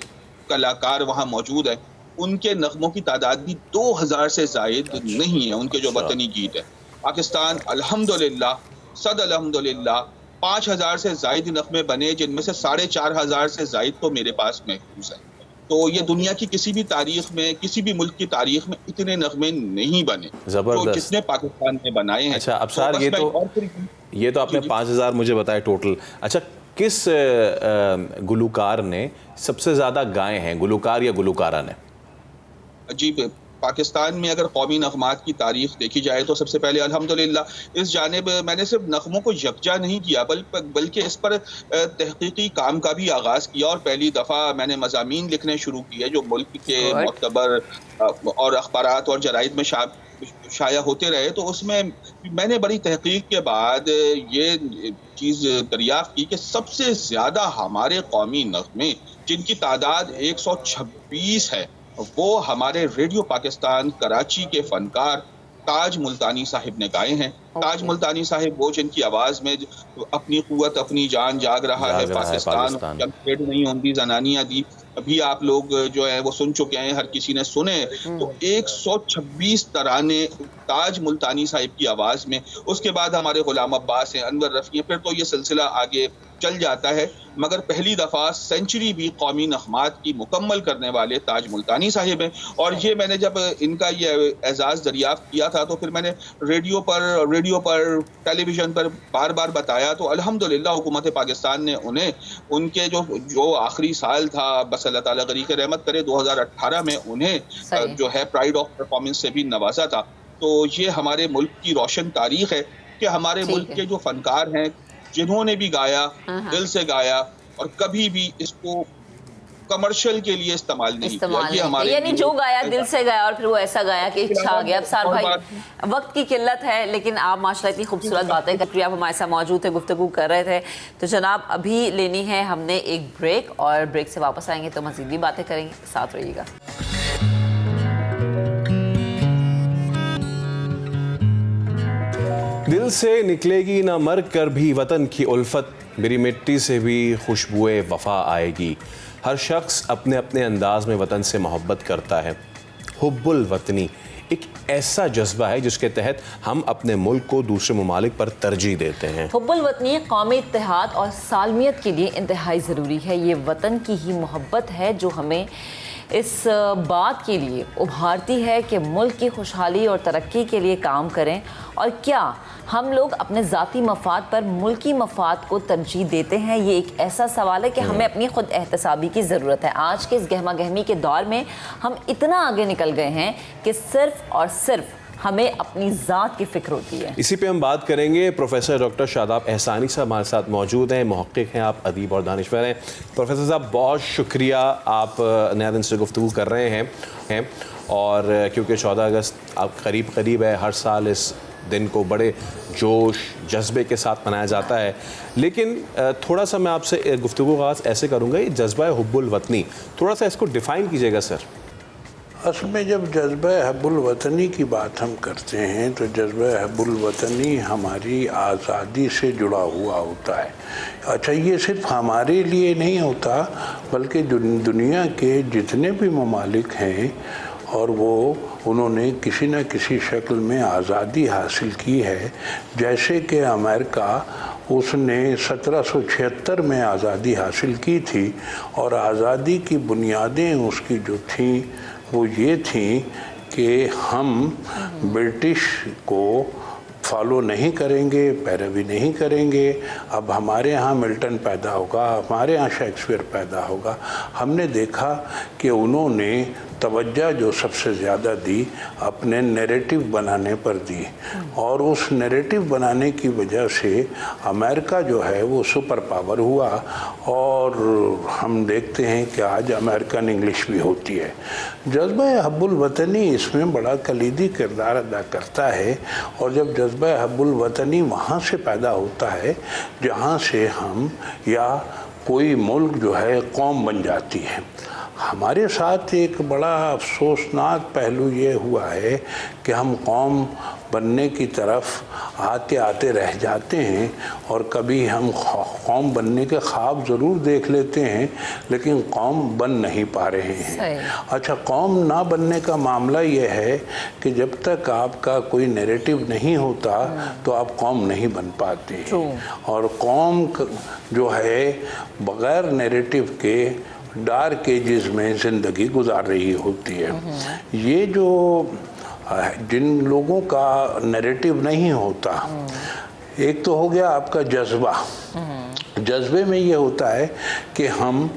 कलाकार वहाँ मौजूद हैं, उनके नगमों की तादाद भी 2000 से ज़ायद नहीं है, उनके जो वतनी गीत है। पाकिस्तान अल्हम्दुलिल्लाह, सद अल्हम्दुलिल्लाह 5000 से ज़ायद नगमे बने, जिनमें से 4500 से ज़ायद तो मेरे पास महफूज है। तो ये दुनिया की किसी भी तारीख में, किसी भी मुल्क की तारीख में इतने नगमे नहीं बने तो जितने पाकिस्तान ने बनाए हैं। अच्छा अबसार, तो ये तो आपने 5000 मुझे बताया टोटल। अच्छा, किस गुलूकार ने सबसे ज़्यादा गाए हैं, गुलूकार या गुलूकारा ने? जी, पाकिस्तान में अगर कौमी नग़मात की तारीख देखी जाए तो सबसे पहले अल्हम्दुलिल्लाह इस जानिब मैंने सिर्फ नग़मों को यकजा नहीं किया बल्कि इस पर तहक़ीक़ी काम का भी आगाज़ किया और पहली दफ़ा मैंने मज़ामीन लिखने शुरू किए जो मुल्क के मोतबर और अखबारात और जराइद में शाया होते रहे। तो उसमें मैंने बड़ी तहक़ीक़ के बाद ये चीज़ दरियाफ़्त की कि सबसे ज़्यादा हमारे कौमी नग़मे जिनकी तादाद 126 है वो हमारे रेडियो पाकिस्तान कराची के फ़नकार ताज मुल्तानी साहिब ने गाए हैं। ताज मुल्तानी साहिब वो जिनकी आवाज़ में अपनी क़ुव्वत अपनी जान जाग रहा है पाकिस्तान जब खेड़ नहीं होंगी जनानियाँ दी अभी आप लोग जो है वो सुन चुके हैं, हर किसी ने सुने। तो 126 तराने ताज मुल्तानी साहिब की आवाज़ में, उसके बाद हमारे गुलाम अब्बास हैं, अनवर रफ़ी हैं, फिर तो ये सिलसिला आगे चल जाता है। मगर पहली दफ़ा सेंचुरी भी कौमी नग़मात की मुकम्मल करने वाले ताज मुल्तानी साहिब हैं। और ये मैंने जब इनका ये एजाज़ दरियाफ़्त किया था तो फिर मैंने रेडियो पर टेलीविज़न पर बार बार बताया। तो अल्हम्दुलिल्लाह हुकूमत पाकिस्तान ने उन्हें उनके जो आखिरी साल था, बस अल्लाह ताला गरीक रहमत करे, 2018 में उन्हें जो है प्राइड ऑफ परफॉर्मेंस से भी नवाजा था। तो ये हमारे मुल्क की रोशन तारीख है कि हमारे मुल्क के जो फनकार हैं जिन्होंने भी गाया, दिल से गाया और कभी भी इसको कमर्शियल के लिए इस्तेमाल नहीं किया। ये हमारे यानी जो गाया दिल से गाया और फिर वो ऐसा गाया कि इच्छा आ गया। अब सार भाई वक्त की किल्लत है लेकिन आप माशाल्लाह इतनी खूबसूरत बातें कर, आप हमारे साथ मौजूद थे, गुफ्तगू कर रहे थे। तो जनाब अभी लेनी है हमने एक ब्रेक और ब्रेक से वापस आएंगे तो मज़ीद भी बातें करेंगे, साथ रहिएगा। दिल से निकलेगी ना मर कर भी वतन की उल्फत, मेरी मिट्टी से भी खुशबुए वफ़ा आएगी। हर शख्स अपने अपने अंदाज में वतन से मोहब्बत करता है। हुब्बुल वतनी एक ऐसा जज्बा है जिसके तहत हम अपने मुल्क को दूसरे ममालिक पर तरजीह देते हैं। हुब्बुल वतनी कौमी इत्तेहाद और सालमियत के लिए इंतहाई ज़रूरी है। ये वतन की ही मोहब्बत है जो हमें इस बात के लिए उभारती है कि मुल्क की खुशहाली और तरक्की के लिए काम करें। और क्या हम लोग अपने ज़ाती मफाद पर मुल्की मफाद को तरजीह देते हैं? ये एक ऐसा सवाल है कि हमें अपनी खुद एहतसाबी की ज़रूरत है। आज के इस गहमा गहमी के दौर में हम इतना आगे निकल गए हैं कि सिर्फ़ और सिर्फ हमें अपनी ज़ात की फ़िक्र होती है। इसी पे हम बात करेंगे। प्रोफेसर डॉक्टर शादाब एहसानी साहब हमारे साथ मौजूद हैं, मुहक्किक हैं, आप अदीब और दानिश्वर हैं। प्रोफेसर साहब बहुत शुक्रिया, आप नया दिन से गुफ्तगू कर रहे हैं और क्योंकि 14 अगस्त आप करीब है, हर साल इस दिन को बड़े जोश जज्बे के साथ मनाया जाता है। लेकिन थोड़ा सा मैं आपसे गुफ्तगू का आगाज़ ऐसे करूँगा, ये जज्बा हुब्बुल वतनी थोड़ा सा इसको डिफ़ाइन कीजिएगा सर। असल में जब जज्बा हुब्बुल वतनी की बात हम करते हैं तो जज्बा हुब्बुल वतनी हमारी आज़ादी से जुड़ा हुआ होता है। अच्छा, ये सिर्फ हमारे लिए नहीं होता बल्कि दुनिया के जितने भी ममालिक हैं और उन्होंने किसी न किसी शक्ल में आज़ादी हासिल की है। जैसे कि अमेरिका, उसने 1776 में आज़ादी हासिल की थी और आज़ादी की बुनियादें उसकी जो थीं वो ये थी कि हम ब्रिटिश को फॉलो नहीं करेंगे, पैरवी नहीं करेंगे। अब हमारे यहाँ मिल्टन पैदा होगा, हमारे यहाँ शेक्सपियर पैदा होगा। हमने देखा कि उन्होंने तवज्जो जो सबसे ज़्यादा दी अपने नैरेटिव बनाने पर दी और उस नैरेटिव बनाने की वजह से अमेरिका जो है वो सुपर पावर हुआ और हम देखते हैं कि आज अमेरिकन इंग्लिश भी होती है। जज्बा हुब्बुल वतनी इसमें बड़ा कलीदी किरदार अदा करता है और जब जज्बा हुब्बुल वतनी वहाँ से पैदा होता है जहाँ से हम या कोई मुल्क जो है कौम बन जाती है। हमारे साथ एक बड़ा अफसोसनाक पहलू ये हुआ है कि हम कौम बनने की तरफ आते आते रह जाते हैं और कभी हम कौम बनने के ख्वाब ज़रूर देख लेते हैं लेकिन कौम बन नहीं पा रहे हैं। अच्छा, कौम ना बनने का मामला ये है कि जब तक आपका कोई नैरेटिव नहीं होता तो आप कौम नहीं बन पाते और कौम जो है बग़ैर नैरेटिव के डार्क एजेस में ज़िंदगी गुजार रही होती है। ये जो जिन लोगों का नैरेटिव नहीं होता, एक तो हो गया आपका जज्बा। जज्बे में ये होता है कि हम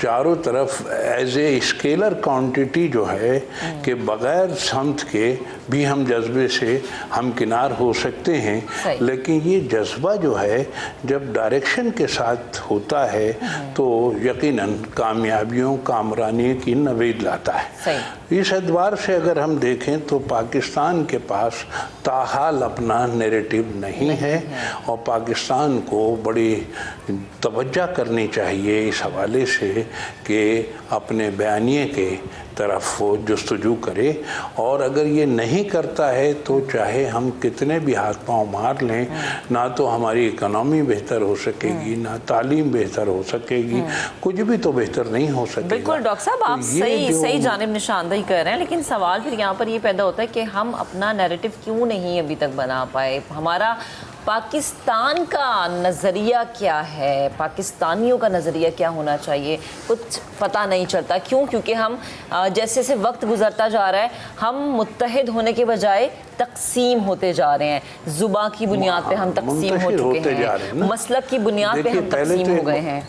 चारों तरफ एज ए स्केलर क्वांटिटी जो है कि बगैर समत के भी हम जज्बे से हमकिनार हो सकते हैं, लेकिन ये जज्बा जो है जब डायरेक्शन के साथ होता है तो यकीनन कामयाबियों कामरानी की नवेद लाता है। इस एतबार से अगर हम देखें तो पाकिस्तान के पास ताहाल अपना नैरेटिव नहीं है और पाकिस्तान को बड़ी तवज्जो करनी चाहिए इस हवाले से कि अपने बयानिए के तरफ वो जुस्तजू करे, और अगर ये नहीं करता है तो चाहे हम कितने भी हाथ पांव मार लें, ना तो हमारी इकोनॉमी बेहतर हो सकेगी, ना तालीम बेहतर हो सकेगी, कुछ भी तो बेहतर नहीं हो सकेगा। बिल्कुल डॉक्टर साहब, आप सही जानिब निशानदेही कर रहे हैं, लेकिन सवाल फिर यहाँ पर ये पैदा होता है कि हम अपना नैरेटिव क्यों नहीं अभी तक बना पाए। हमारा पाकिस्तान का नज़रिया क्या है, पाकिस्तानियों का नज़रिया क्या होना चाहिए, कुछ पता नहीं चलता। क्यों? क्योंकि हम जैसे जैसे वक्त गुजरता जा रहा है हम मुत्तहिद होने के बजाय तकसीम होते जा रहे हैं। जुबान की बुनियाद पे हम तकसीम हो चुके हैं, मसलक की बुनियाद पे हम तकसीम हो गए हैं।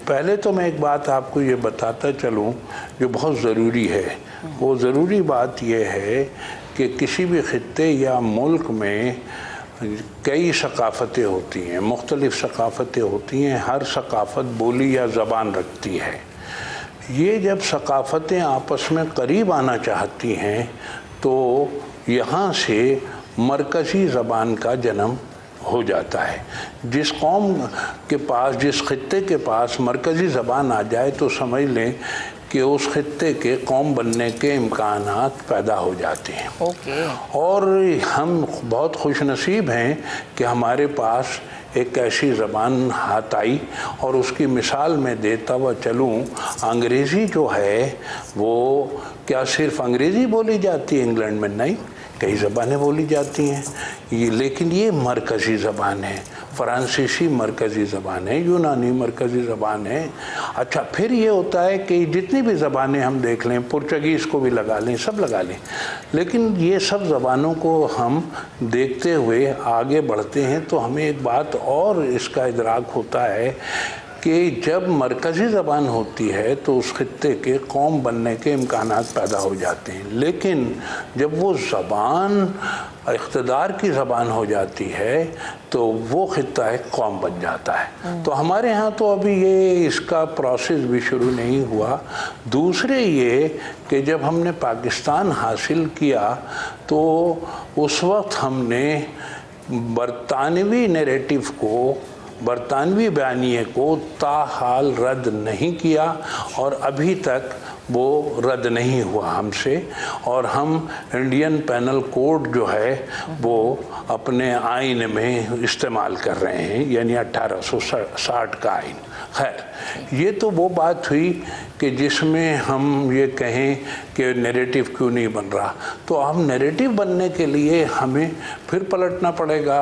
पहले तो मैं एक बात आपको ये बताता चलूँ जो बहुत ज़रूरी है। वो ज़रूरी बात यह है कि किसी भी खित्ते या मुल्क में कई सकाफ़तें होती हैं, मुख्तलिफ़ सकाफ़तें होती हैं, हर सकाफ़त बोली या ज़बान रखती है। ये जब सकाफ़तें आपस में करीब आना चाहती हैं तो यहाँ से मरकज़ी ज़बान का जन्म हो जाता है। जिस कौम के पास, जिस खित्ते के पास मरकज़ी ज़बान आ जाए तो समझ लें कि उस खित्ते के कौम बनने के इम्कानात पैदा हो जाते हैं। और हम बहुत खुशनसीब हैं कि हमारे पास एक ऐसी ज़बान हाथ आई, और उसकी मिसाल मैं देता हुआ चलूँ, अंग्रेज़ी जो है वो क्या सिर्फ़ अंग्रेज़ी बोली जाती है इंग्लैंड में? नहीं, कई ज़बानें बोली जाती हैं ये, लेकिन ये मरकज़ी ज़बान है। फ़्रांसीसी मरकज़ी ज़बान है, यूनानी मरकज़ी ज़बान है। अच्छा, फिर ये होता है कि जितनी भी ज़बानें हम देख लें, पुर्तगीज़ को भी लगा लें, सब लगा लें, लेकिन ये सब ज़बानों को हम देखते हुए आगे बढ़ते हैं तो हमें एक बात और इसका इदराक होता है कि जब मरकज़ी ज़बान होती है तो उस खित्ते के कौम बनने के इम्कानात पैदा हो जाते हैं, लेकिन जब वो ज़बान इक़्तिदार की ज़बान हो जाती है तो वो खित्ता एक कौम बन जाता है। तो हमारे यहाँ तो अभी ये इसका प्रोसेस भी शुरू नहीं हुआ। दूसरे ये कि जब हमने पाकिस्तान हासिल किया तो उस वक्त हमने बरतानवी नैरेटिव को, बरतानवी बयानिए को ताहाल रद्द नहीं किया और अभी तक वो रद्द नहीं हुआ हमसे, और हम इंडियन पैनल कोड जो है वो अपने आइन में इस्तेमाल कर रहे हैं, यानी 1860 का आइन। खैर, ये तो वो बात हुई कि जिसमें हम ये कहें कि नैरेटिव क्यों नहीं बन रहा। तो हम नैरेटिव बनने के लिए हमें फिर पलटना पड़ेगा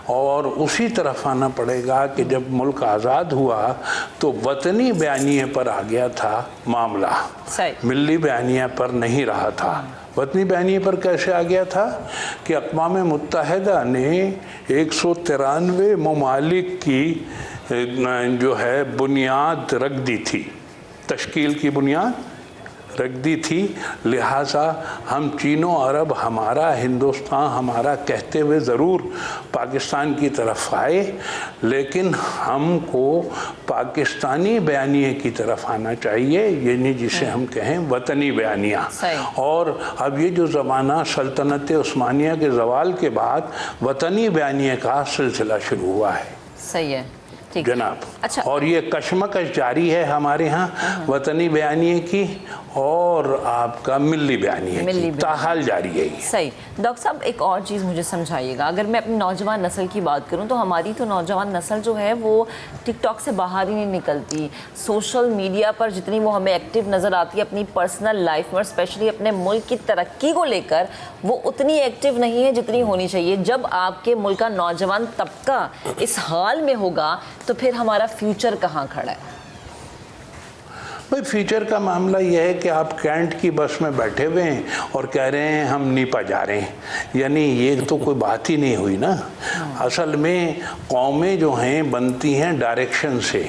और उसी तरफ आना पड़ेगा कि जब मुल्क आज़ाद हुआ तो वतनी बयानिए पर आ गया था मामला, मिल्ली बयानिया पर नहीं रहा था। वतनी बयानिए पर कैसे आ गया था कि अक़वाम मुत्तहिदा ने 193 ममालिक की जो है बुनियाद रख दी थी, तश्कील की बुनियाद रख दी थी। लिहाजा हम चीनो अरब हमारा, हिंदुस्तान हमारा कहते हुए ज़रूर पाकिस्तान की तरफ आए, लेकिन हमको पाकिस्तानी बयानिए की तरफ आना चाहिए, यानी जिसे हम कहें वतनी बयानिया। और अब ये जो ज़माना सल्तनत उस्मानिया के ज़वाल के बाद वतनी बयानिए का सिलसिला शुरू हुआ है। सही है जनाब। अच्छा, और ये कशमकश जारी है हमारे यहाँ वतनी बयानिए की और आपका मिल्ली बयानिए की, ताहाल जारी है ये। सही। डॉक्टर साहब, एक और चीज़ मुझे समझाइएगा। अगर मैं अपनी नौजवान नस्ल की बात करूं तो हमारी तो नौजवान नस्ल जो है वो टिकटॉक से बाहर ही नहीं निकलती। सोशल मीडिया पर जितनी वो हमें एक्टिव नज़र आती है अपनी पर्सनल लाइफ में, स्पेशली अपने मुल्क की तरक्की को लेकर, वो उतनी एक्टिव नहीं है जितनी होनी चाहिए। जब आपके मुल्क का नौजवान तबका इस हाल में होगा तो फिर हमारा फ्यूचर कहाँ खड़ा है? भाई फ्यूचर का मामला यह है कि आप कैंट की बस में बैठे हुए हैं और कह रहे हैं हम नीपा जा रहे हैं, यानी ये तो कोई बात ही नहीं हुई ना। असल में कौमें जो हैं बनती हैं डायरेक्शन से,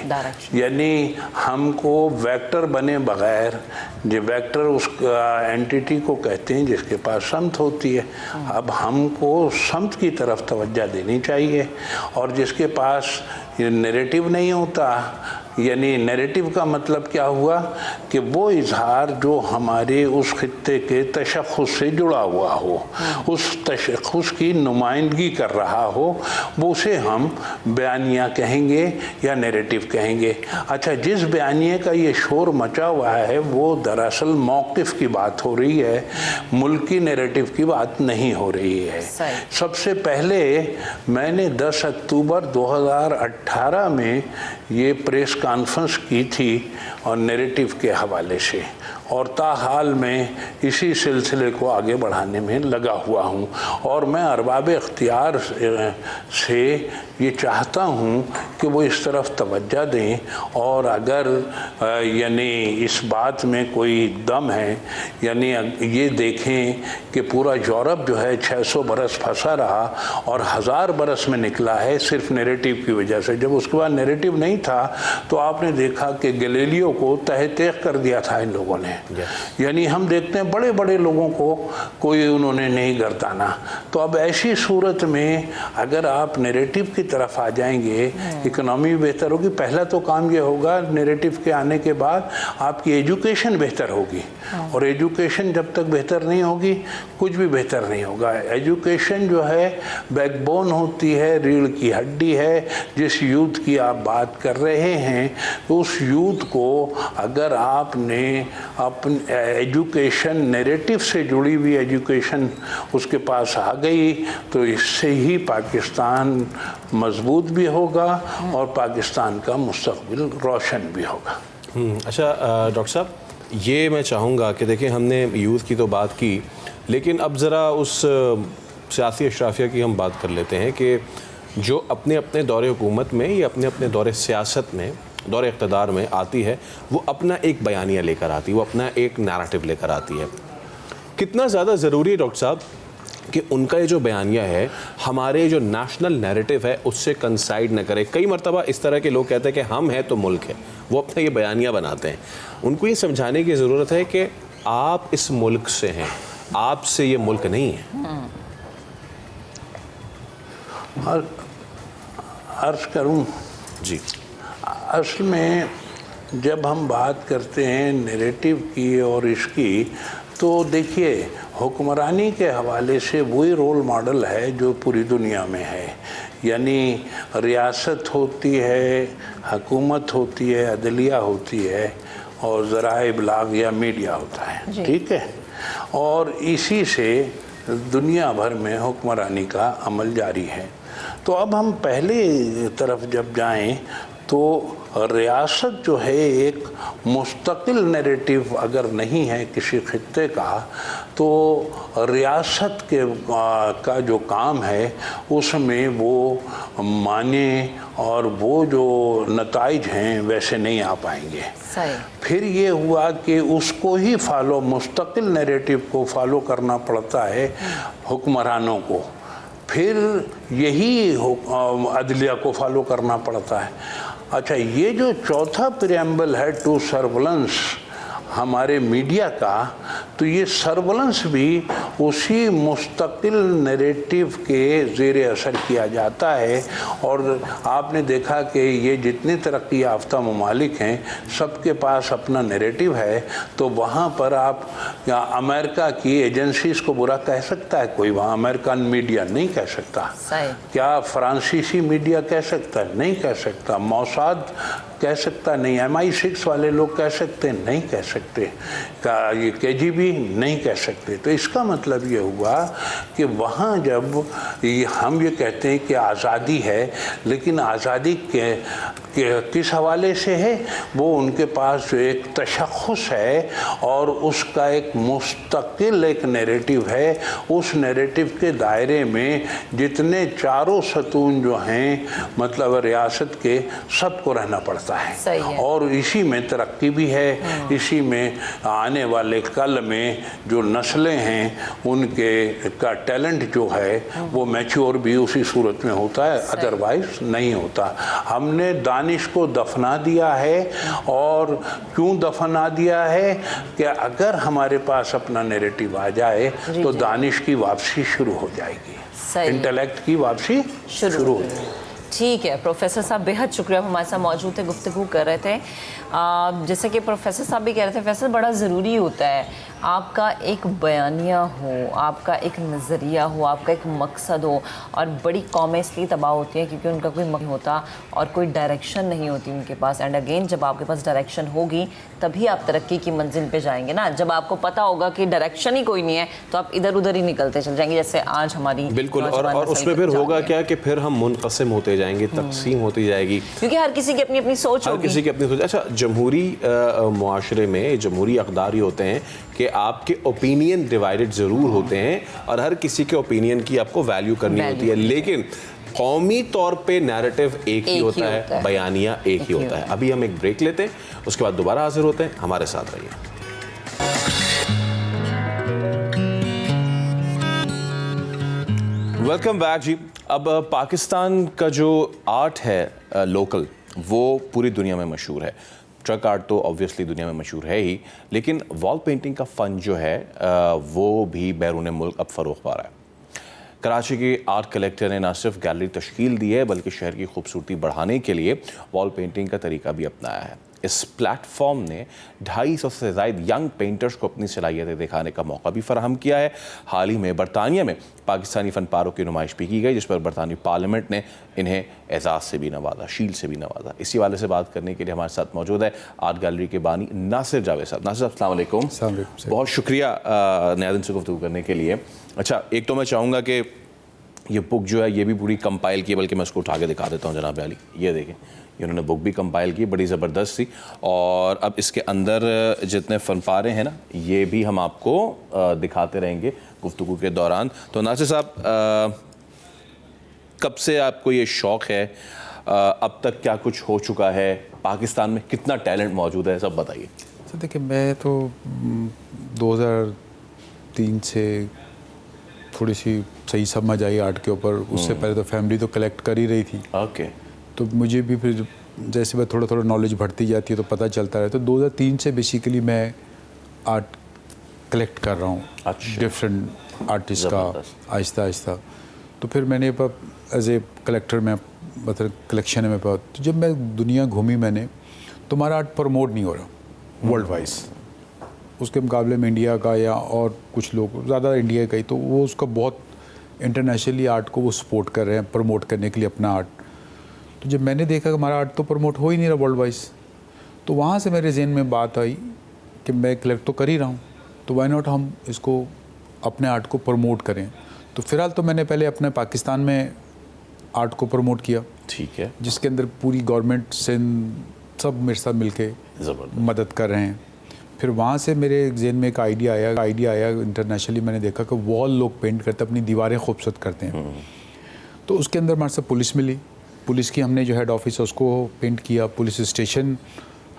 यानी हमको वेक्टर बने बगैर, जो वेक्टर उस एंटिटी को कहते हैं जिसके पास समत होती है। अब हमको समत की तरफ तवज्जो देनी चाहिए, और जिसके पास ये नैरेटिव नहीं होता, यानी नैरेटिव का मतलब क्या हुआ कि वो इजहार जो हमारे उस खित्ते के तशख़्ख़ुस से जुड़ा हुआ हो, उस तशख़्ख़ुस की नुमाइंदगी कर रहा हो, वो उसे हम बयानिया कहेंगे या नैरेटिव कहेंगे। अच्छा, जिस बयानिए का ये शोर मचा हुआ है वो दरअसल मौक़िफ़ की बात हो रही है, मुल्की नैरेटिव की बात नहीं हो रही है। सबसे पहले मैंने 10 अक्टूबर 2018 में ये प्रेस कॉन्फ्रेंस की थी और नैरेटिव के हवाले से, और ताहाल में इसी सिलसिले को आगे बढ़ाने में लगा हुआ हूँ। और मैं अरबाब इख्तियार से ये चाहता हूँ कि वो इस तरफ तवज्जो दें, और अगर यानी इस बात में कोई दम है, यानी ये देखें कि पूरा यूरोप जो है 600 बरस फंसा रहा और 1000 बरस में निकला है सिर्फ नैरेटिव की वजह से। जब उसके बाद नैरेटिव नहीं था तो आपने देखा कि गैलीलियो को तहे तेख कर दिया था इन लोगों ने। यानी हम देखते हैं बड़े बड़े लोगों को कोई उन्होंने नहीं गर्दाना। तो अब ऐसी सूरत में अगर आप नैरेटिव की तरफ आ जाएंगे, इकोनॉमी बेहतर होगी। पहला तो काम ये होगा नैरेटिव के आने के बाद आपकी एजुकेशन बेहतर होगी, और एजुकेशन जब तक बेहतर नहीं होगी कुछ भी बेहतर नहीं होगा। एजुकेशन जो है बैकबोन होती है, रीढ़ की हड्डी है। जिस यूथ की आप बात कर रहे हैं, तो उस यूथ को अगर आपने अपनी एजुकेशन नैरेटिव से जुड़ी हुई एजुकेशन उसके पास आ गई, तो इससे ही पाकिस्तान मजबूत भी होगा और पाकिस्तान का मुस्तकबिल रोशन भी होगा। अच्छा डॉक्टर साहब, ये मैं चाहूँगा कि देखिए हमने यूथ की तो बात की, लेकिन अब ज़रा उस सियासी अशराफिया की हम बात कर लेते हैं कि जो अपने अपने दौरे हुकूमत में या अपने अपने दौरे सियासत में, दौरे इक़्तिदार में आती है, वो अपना एक बयानिया लेकर आती है, वो अपना एक नैरेटिव लेकर आती है। कितना ज़्यादा ज़रूरी है डॉक्टर साहब कि उनका ये जो बयानिया है हमारे जो नेशनल नैरेटिव है उससे कंसाइड न करे। कई मरतबा इस तरह के लोग कहते हैं कि हम हैं तो मुल्क है, वो अपना ये बयानिया बनाते हैं। उनको ये समझाने की ज़रूरत है कि आप इस मुल्क से हैं, आपसे ये मुल्क नहीं है। अर्ज करूं जी, असल में जब हम बात करते हैं नैरेटिव की और इसकी, तो देखिए हुक्मरानी के हवाले से वही रोल मॉडल है जो पूरी दुनिया में है। यानी रियासत होती है, हुकूमत होती है, अदलिया होती है, और ज़राए इब्लाग या मीडिया होता है, ठीक है। और इसी से दुनिया भर में हुक्मरानी का अमल जारी है। तो अब हम पहले तरफ जब जाएं तो रियासत जो है एक मुस्तकिल नैरेटिव अगर नहीं है किसी खित्ते का, तो रियासत के का जो काम है उसमें वो माने और वो जो नताइज हैं वैसे नहीं आ पाएंगे। फिर ये हुआ कि उसको ही फॉलो, मुस्तकिल नैरेटिव को फॉलो करना पड़ता है हुक्मरानों को, फिर यही अदलिया को फॉलो करना पड़ता है। अच्छा, ये जो चौथा प्रियम्बल है टू सर्वेलेंस हमारे मीडिया का, तो ये सर्वेलेंस भी उसी मुस्तकिल नैरेटिव के ज़ेर असर किया जाता है। और आपने देखा कि ये जितने तरक्की याफ्ता ममालिक हैं सबके पास अपना नैरेटिव है, तो वहाँ पर आप या अमेरिका की एजेंसीज़ को बुरा कह सकता है कोई? वहाँ अमेरिकन मीडिया नहीं कह सकता। क्या फ्रांसीसी मीडिया कह सकता है? नहीं कह सकता। मौसाद कह सकता नहीं। MI6 वाले लोग कह सकते नहीं कह सकते। का ये KGB नहीं कह सकते। तो इसका मतलब ये हुआ कि वहाँ जब हम ये कहते हैं कि आज़ादी है, लेकिन आज़ादी किस हवाले से है, वो उनके पास जो एक तशख़्ख़ुस है और उसका एक मुस्तकिल एक नैरेटिव है। उस नैरेटिव के दायरे में जितने चारों सतून जो हैं मतलब रियासत के, सबको रहना पड़ता है। और इसी में तरक्की भी है, इसी में आने वाले कल में जो नस्लें हैं उनके का टैलेंट जो है वो मैच्योर भी उसी सूरत में होता है, अदरवाइज नहीं होता। हमने दानिश को दफना दिया है, और क्यों दफना दिया है कि अगर हमारे पास अपना नैरेटिव आ जाए तो दानिश की वापसी शुरू हो जाएगी, इंटेलेक्ट की वापसी शुरू हो जाएगी। ठीक है प्रोफेसर साहब, बेहद शुक्रिया हमारे साथ मौजूद थे, गुफ्तगू कर रहे थे। जैसे कि प्रोफेसर साहब भी कह रहे थे, फैसल बड़ा ज़रूरी होता है आपका एक बयानिया हो, आपका एक नज़रिया हो, आपका एक मकसद हो। और बड़ी कौमें इसलिए तबाह होती हैं क्योंकि उनका कोई मकसद होता और कोई डायरेक्शन नहीं होती उनके पास। एंड अगेन जब आपके पास डायरेक्शन होगी तभी आप तरक्की की मंजिल पे जाएंगे ना। जब आपको पता होगा कि डायरेक्शन ही कोई नहीं है तो आप इधर उधर ही निकलते चल जाएंगे, जैसे आज हमारी बिल्कुल। और उसमें फिर होगा क्या कि फिर हम मुनक़सिम होते जाएंगे, तकसीम होती जाएगी, क्योंकि हर किसी की अपनी अपनी सोच होगी, हर किसी की अपनी सोच। अच्छा, जमहूरी मुआशरे में जमहूरी अक़दार ही होते हैं कि आपके ओपिनियन डिवाइडेड ज़रूर होते हैं और हर किसी के ओपिनियन की आपको वैल्यू करनी होती है, लेकिन कौमी तौर पे नैरेटिव एक ही होता है, बयानिया एक ही होता है। अभी हम एक ब्रेक लेते हैं, उसके बाद दोबारा हाजिर होते हैं, हमारे साथ रहिए। वेलकम बैक जी। अब पाकिस्तान का जो आर्ट है लोकल, वो पूरी दुनिया में मशहूर है। ट्रक आर्ट तो ऑब्वियसली दुनिया में मशहूर है ही, लेकिन वॉल पेंटिंग का फ़न जो है वो भी बैरून मुल्क अब फ़रोग़ पा रहा है। कराची के आर्ट कलेक्टर ने न सिर्फ गैलरी तश्कील दी है बल्कि शहर की खूबसूरती बढ़ाने के लिए वॉल पेंटिंग का तरीका भी अपनाया है। इस प्लेटफॉर्म ने 250 से ज़ायद यंग पेंटर्स को अपनी सलाहियतें दिखाने का मौका भी फराहम किया है। हाल ही में बरतानिया में पाकिस्तानी फ़नपारों की नुमाइश भी की गई, जिस पर बरतानी पार्लियामेंट ने इन्हें एजाज़ से भी नवाजा, शील्ड से भी नवाजा। इसी वाले से बात करने के लिए हमारे साथ मौजूद है आर्ट गैलरी के बानी नासिर जावेद साहब। नासिर साहब, अस्सलाम वालेकुम। बहुत शुक्रिया नया दिन से गुफ्तगू करने के लिए। अच्छा, एक तो मैं चाहूँगा कि ये बुक जो है ये भी पूरी कंपाइल की, बल्कि मैं उसको उठा के दिखा देता हूँ जनाब अली, ये देखें, इन्होंने बुक भी कंपाइल की, बड़ी ज़बरदस्त थी। और अब इसके अंदर जितने फ़नपारे हैं ना, ये भी हम आपको दिखाते रहेंगे गुफ्तगू के दौरान। तो नासिर साहब, कब से आपको ये शौक़ है, अब तक क्या कुछ हो चुका है, पाकिस्तान में कितना टैलेंट मौजूद है, सब बताइए। सर देखिए, मैं तो 2003 से थोड़ी सी सही समझ आई आर्ट के ऊपर। उससे पहले तो फैमिली तो कलेक्ट कर ही रही थी। ओके। तो मुझे भी फिर जैसे मैं थोड़ा थोड़ा नॉलेज बढ़ती जाती है तो पता चलता है। तो 2003 से बेसिकली मैं आर्ट कलेक्ट कर रहा हूँ। अच्छा। डिफरेंट आर्टिस्ट का आहिस्ता आहिस्ता। तो फिर मैंने एज ए कलेक्टर में मतलब कलेक्शन में तो जब मैं दुनिया घूमी मैंने, तो हमारा आर्ट प्रमोट नहीं हो रहा वर्ल्ड वाइज। उसके मुकाबले में इंडिया का या और कुछ लोग ज़्यादा इंडिया का ही, तो वो उसका बहुत इंटरनेशनली आर्ट को वो सपोर्ट कर रहे हैं प्रमोट करने के लिए अपना आर्ट। तो जब मैंने देखा कि हमारा आर्ट तो प्रमोट हो ही नहीं रहा वर्ल्ड वाइज, तो वहाँ से मेरे जहन में बात आई कि मैं कलेक्ट तो कर ही रहा हूँ, तो वाई नॉट हम इसको अपने आर्ट को प्रमोट करें। तो फ़िलहाल तो मैंने पहले अपने पाकिस्तान में आर्ट को प्रमोट किया, ठीक है, जिसके अंदर पूरी गवर्नमेंट सिंध सब मेरे साथ मिलके मदद कर रहे हैं। फिर वहाँ से मेरे जहन में एक आइडिया आया इंटरनेशनली। मैंने देखा कि वॉल लोग पेंट करते, अपनी दीवारें खूबसूरत करते हैं। तो उसके अंदर हमारे से पुलिस मिली, पुलिस की हमने जो हेड ऑफिस है उसको पेंट किया। पुलिस स्टेशन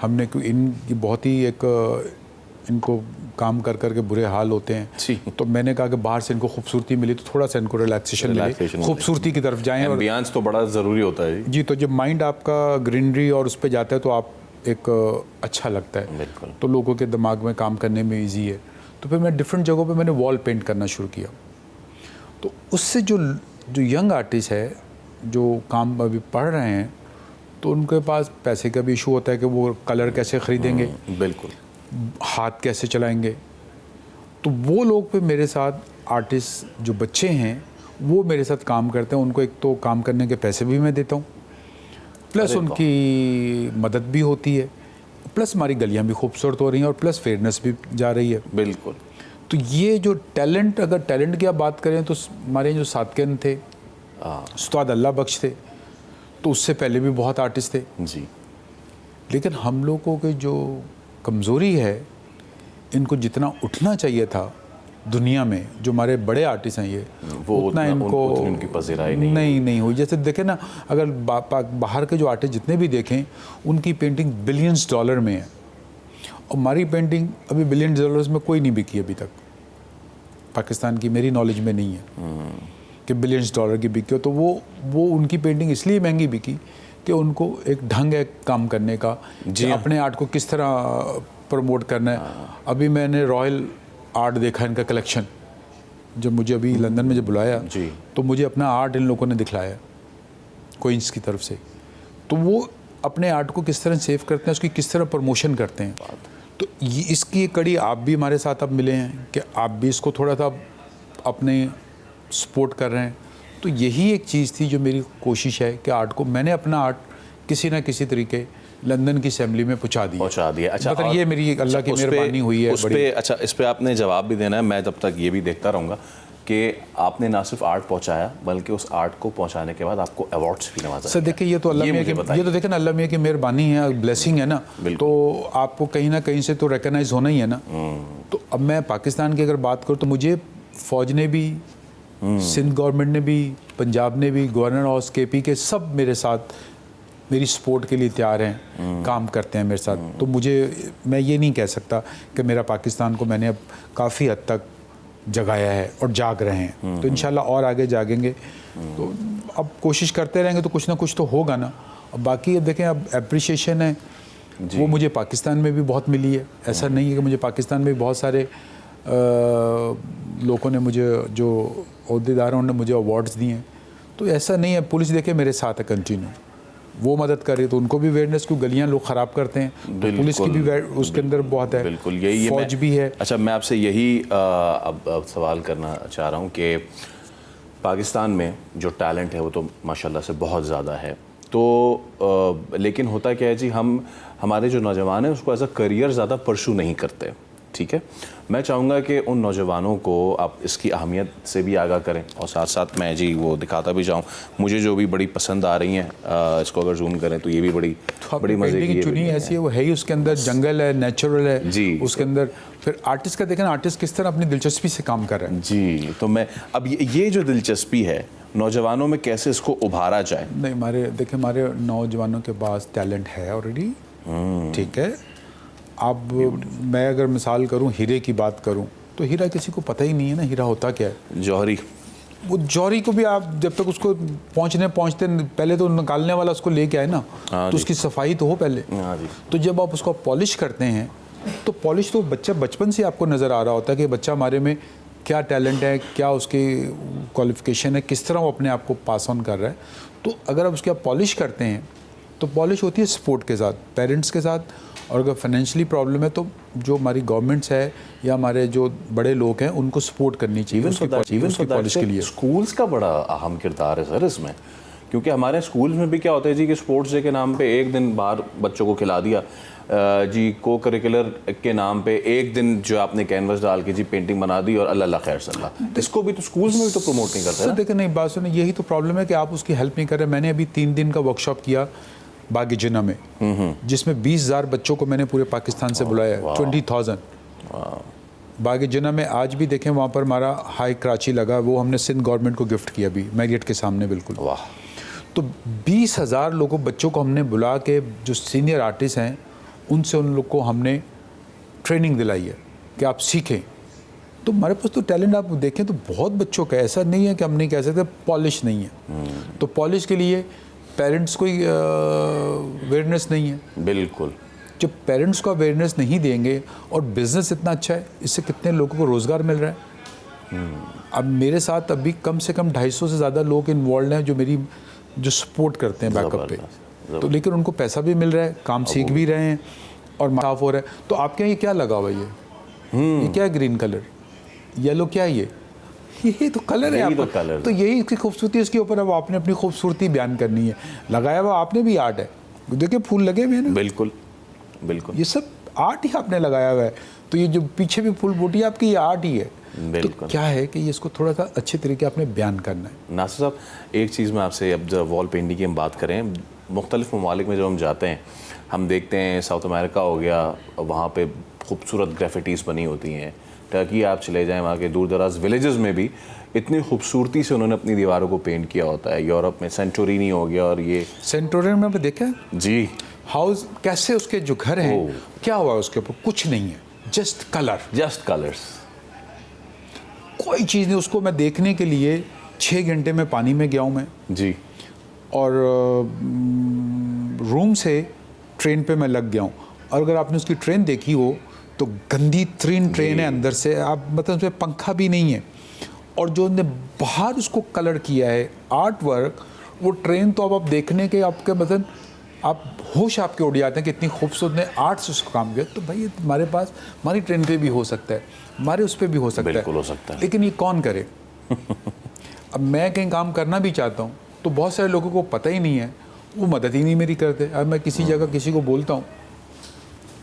हमने इनकी बहुत ही इनको काम कर करके बुरे हाल होते हैं, तो मैंने कहा कि बाहर से इनको खूबसूरती मिली तो थोड़ा सा इनको रिलैक्सेशन मिले, खूबसूरती की तरफ जाएं। एम्बियंस तो बड़ा ज़रूरी होता है जी। तो जब माइंड आपका ग्रीनरी और उस पर जाता है तो आप एक अच्छा लगता है, तो लोगों के दिमाग में काम करने में इजी है। तो फिर मैं डिफरेंट जगहों पे मैंने वॉल पेंट करना शुरू किया। तो उससे जो यंग आर्टिस्ट है जो काम अभी पढ़ रहे हैं, तो उनके पास पैसे का भी इशू होता है कि वो कलर कैसे ख़रीदेंगे, बिल्कुल, हाथ कैसे चलाएंगे। तो वो लोग पे मेरे साथ आर्टिस्ट जो बच्चे हैं वो मेरे साथ काम करते हैं। उनको एक तो काम करने के पैसे भी मैं देता हूँ, प्लस उनकी मदद भी होती है, प्लस हमारी गलियाँ भी खूबसूरत हो रही हैं और प्लस फेयरनेस भी जा रही है। बिल्कुल। तो ये जो टैलेंट, अगर टैलेंट की आप बात करें तो हमारे जो सादकिन थे, उस्ताद अल्लाह बख्श थे, तो उससे पहले भी बहुत आर्टिस्ट थे। जी। लेकिन हम लोगों की जो कमज़ोरी है, इनको जितना उठना चाहिए था दुनिया में, जो हमारे बड़े आर्टिस्ट हैं ये, वो उतना इनको उनकी पजीराई नहीं हुई। जैसे देखें ना, अगर बाहर के जो आर्टिस्ट जितने भी देखें, उनकी पेंटिंग बिलियंस डॉलर में है, और हमारी पेंटिंग अभी बिलियन डॉलर्स में कोई नहीं बिकी अभी तक पाकिस्तान की, मेरी नॉलेज में नहीं है कि बिलियंस डॉलर की बिकी हो। तो वो उनकी पेंटिंग इसलिए महंगी बिकी कि उनको एक ढंग है काम करने का, कि अपने आर्ट को किस तरह प्रमोट करना है। अभी मैंने रॉयल आर्ट देखा, इनका कलेक्शन, जब मुझे अभी लंदन में जब बुलाया जी, तो मुझे अपना आर्ट इन लोगों ने दिखलाया क्वींस की तरफ से। तो वो अपने आर्ट को किस तरह सेव करते हैं, उसकी किस तरह प्रमोशन करते हैं। तो ये इसकी एक कड़ी आप भी हमारे साथ अब मिले हैं कि आप भी इसको थोड़ा सा अपने सपोर्ट कर रहे हैं। तो यही एक चीज़ थी जो मेरी कोशिश है कि आर्ट को, मैंने अपना आर्ट किसी ना किसी तरीके लंदन की असेंबली में पहुंचा दिया। अच्छा, मतलब ये मेरी अल्लाह की मेहरबानी हुई है उस पे। अच्छा, इस पे आपने जवाब भी देना है। मैं तब तक ये भी देखता रहूँगा कि आपने ना सिर्फ आर्ट पहुंचाया, बल्कि उस आर्ट को पहुंचाने के बाद आपको अवार्ड्स भी नवाजा। सर देखिए, ये तो अल्लाह मियां की, ये तो देखें ना अल्लाह मियां की मेहरबानी है, ब्लेसिंग है ना। तो आपको कहीं ना कहीं से तो रिकॉग्नाइज होना ही है ना। तो अब मैं पाकिस्तान की अगर बात करूँ तो मुझे फ़ौज ने भी, सिंध गवर्नमेंट ने भी, पंजाब ने भी, गवर्नर हाउस KP के सब मेरे साथ मेरी सपोर्ट के लिए तैयार हैं, काम करते हैं मेरे साथ। तो मैं ये नहीं कह सकता कि मेरा पाकिस्तान को मैंने अब काफ़ी हद तक जगाया है और जाग रहे हैं। तो इंशाल्लाह और आगे जागेंगे। तो अब कोशिश करते रहेंगे तो कुछ ना कुछ तो होगा ना। अब बाकी अब देखें, अब एप्रिशिएशन है वो मुझे पाकिस्तान में भी बहुत मिली है। ऐसा नहीं है कि मुझे पाकिस्तान में भी बहुत सारे लोगों ने मुझे, जो अहदेदारों ने मुझे अवार्ड्स दिए हैं। तो ऐसा नहीं है। पुलिस देखे मेरे साथ है कंटिन्यू, वो मदद करे तो उनको भी अवेयरनेस, क्यों गलियां लोग ख़राब करते हैं, तो पुलिस की भी उसके अंदर बहुत है। बिल्कुल, यही फौज भी है। अच्छा, मैं आपसे यही अब सवाल करना चाह रहा हूँ कि पाकिस्तान में जो टैलेंट है वो तो माशाल्लाह से बहुत ज़्यादा है। तो लेकिन होता क्या है जी, हमारे जो नौजवान हैं उसको एज अ करियर ज़्यादा परसू नहीं करते। ठीक है, मैं चाहूँगा कि उन नौजवानों को आप इसकी अहमियत से भी आगाह करें, और साथ साथ मैं जी वो दिखाता भी जाऊँ, मुझे जो भी बड़ी पसंद आ रही हैं, इसको अगर जूम करें तो ये भी बड़ी मज़े की चुनी ऐसी है, वो है ही, उसके अंदर जंगल है, नेचुरल है जी। उसके अंदर फिर आर्टिस्ट का देखें, आर्टिस्ट किस तरह अपनी दिलचस्पी से काम कर रहे हैं जी। तो मैं अब ये जो दिलचस्पी है नौजवानों में, कैसे इसको उभारा जाए? नहीं, हमारे नौजवानों के पास टैलेंट है ऑलरेडी। ठीक है, अब मैं अगर मिसाल करूं, हीरे की बात करूं, तो हीरा किसी को पता ही नहीं है ना, हीरा होता क्या है। जौहरी, वो जौहरी को भी आप जब तक उसको पहुंचते पहले तो निकालने वाला उसको लेके आए ना, तो उसकी सफाई तो हो पहले। तो जब आप उसको पॉलिश करते हैं, तो पॉलिश तो बच्चा बचपन से आपको नज़र आ रहा होता है कि बच्चा हमारे में क्या टैलेंट है, क्या उसकी क्वालिफिकेशन है, किस तरह वो अपने आप को पास ऑन कर रहा है। तो अगर आप उसकी पॉलिश करते हैं, तो पॉलिश होती है सपोर्ट के साथ, पेरेंट्स के साथ। और अगर फाइनेंशियली प्रॉब्लम है तो जो हमारी गवर्नमेंट्स है या हमारे जो बड़े लोग हैं उनको सपोर्ट करनी चाहिए उसकी पॉलिश के लिए। स्कूल्स का बड़ा अहम किरदार है सर इसमें, क्योंकि हमारे स्कूल्स में भी क्या होता है जी कि स्पोर्ट्स डे के नाम पे एक दिन बाहर बच्चों को खिला दिया जी, को करिकुलर के नाम पे एक दिन जो आपने कैनवस डाल के जी पेंटिंग बना दी और अल्लाह खैर सल्लाह। इसको भी तो स्कूल्स में भी तो प्रमोट नहीं करते। देखिए, नहीं, बात सुनिए, यही तो प्रॉब्लम है कि आप उसकी हेल्प नहीं कर रहे। मैंने अभी 3 दिन का वर्कशॉप किया बागी जिन्ना में, जिसमें 20,000 बच्चों को मैंने पूरे पाकिस्तान से बुलाया, 20,000 बागी जिन्ना में। आज भी देखें वहाँ पर हमारा हाई कराची लगा, वो हमने सिंध गवर्नमेंट को गिफ्ट किया अभी मैरियट के सामने, बिल्कुल। वाह। तो 20,000 लोगों बच्चों को हमने बुला के, जो सीनियर आर्टिस्ट हैं उनसे उन लोग को हमने ट्रेनिंग दिलाई है कि आप सीखें। तो हमारे पास तो टैलेंट आप देखें तो बहुत बच्चों का, ऐसा नहीं है कि हम नहीं कह सकते पॉलिश नहीं है। तो पॉलिश के लिए पेरेंट्स को अवेयरनेस नहीं है। बिल्कुल, जब पेरेंट्स को अवेयरनेस नहीं देंगे, और बिज़नेस इतना अच्छा है, इससे कितने लोगों को रोज़गार मिल रहा है। अब मेरे साथ अभी कम से कम 250 से ज़्यादा लोग इन्वॉल्व हैं जो सपोर्ट करते हैं बैकअप पे। तो लेकिन उनको पैसा भी मिल रहा है, काम सीख भी रहे हैं और साफ हो रहा है। तो आपके यहाँ ये क्या लगा हुआ ये क्या है, ग्रीन कलर, येलो क्या है ये तो कलर है आपका। तो यही इसकी खूबसूरती, इसके ऊपर अब आपने अपनी खूबसूरती बयान करनी है। लगाया हुआ आपने भी आर्ट है, देखिए फूल लगे हुए हैं ना। बिल्कुल बिल्कुल, ये सब आर्ट ही आपने लगाया हुआ है। तो ये जो पीछे भी फूल बूटी है आपकी, ये आर्ट ही है। तो बिल्कुल। क्या है कि ये इसको थोड़ा सा अच्छे तरीके आपने बयान करना है। नासिर साहब, एक चीज़ मैं आपसे, अब जब वॉल पेंटिंग की हम बात करें, मुख्तलिफ ममालिक में जब हम जाते हैं, हम देखते हैं साउथ अमेरिका हो गया, वहाँ पे खूबसूरत ग्राफिटीज़ बनी होती हैं। टर्की आप चले जाएं, वहाँ के दूर दराज विलेजेस में भी इतनी खूबसूरती से उन्होंने अपनी दीवारों को पेंट किया होता है। यूरोप में सेंटोरिनी हो गया, और ये सेंटोरियन में आपने देखा है जी हाउस कैसे, उसके जो घर हैं क्या हुआ उसके ऊपर, कुछ नहीं है, जस्ट कलर, जस्ट कलर्स, कोई चीज़ नहीं। उसको मैं देखने के लिए 6 घंटे में पानी में गया हूँ मैं, जी, और रूम से ट्रेन पे मैं लग गया हूँ। और अगर आपने उसकी ट्रेन देखी हो तो गंदी तरीन ट्रेन है अंदर से, आप मतलब उसमें पंखा भी नहीं है। और जो उन्होंने बाहर उसको कलर किया है, आर्ट वर्क, वो ट्रेन तो अब आप देखने के आपके मतलब आप होश आपके उड़ जाते हैं कि इतनी खूबसूरत ने आर्ट से उसका काम किया। तो भाई ये हमारे पास, हमारी ट्रेन पे भी हो सकता है, हमारे उस पर भी हो सकता है, बिल्कुल हो सकता है, लेकिन ये कौन करे। अब मैं कहीं काम करना भी चाहता हूँ तो बहुत सारे लोगों को पता ही नहीं है, वो मदद ही नहीं मेरी करते। अब मैं किसी जगह किसी को बोलता हूँ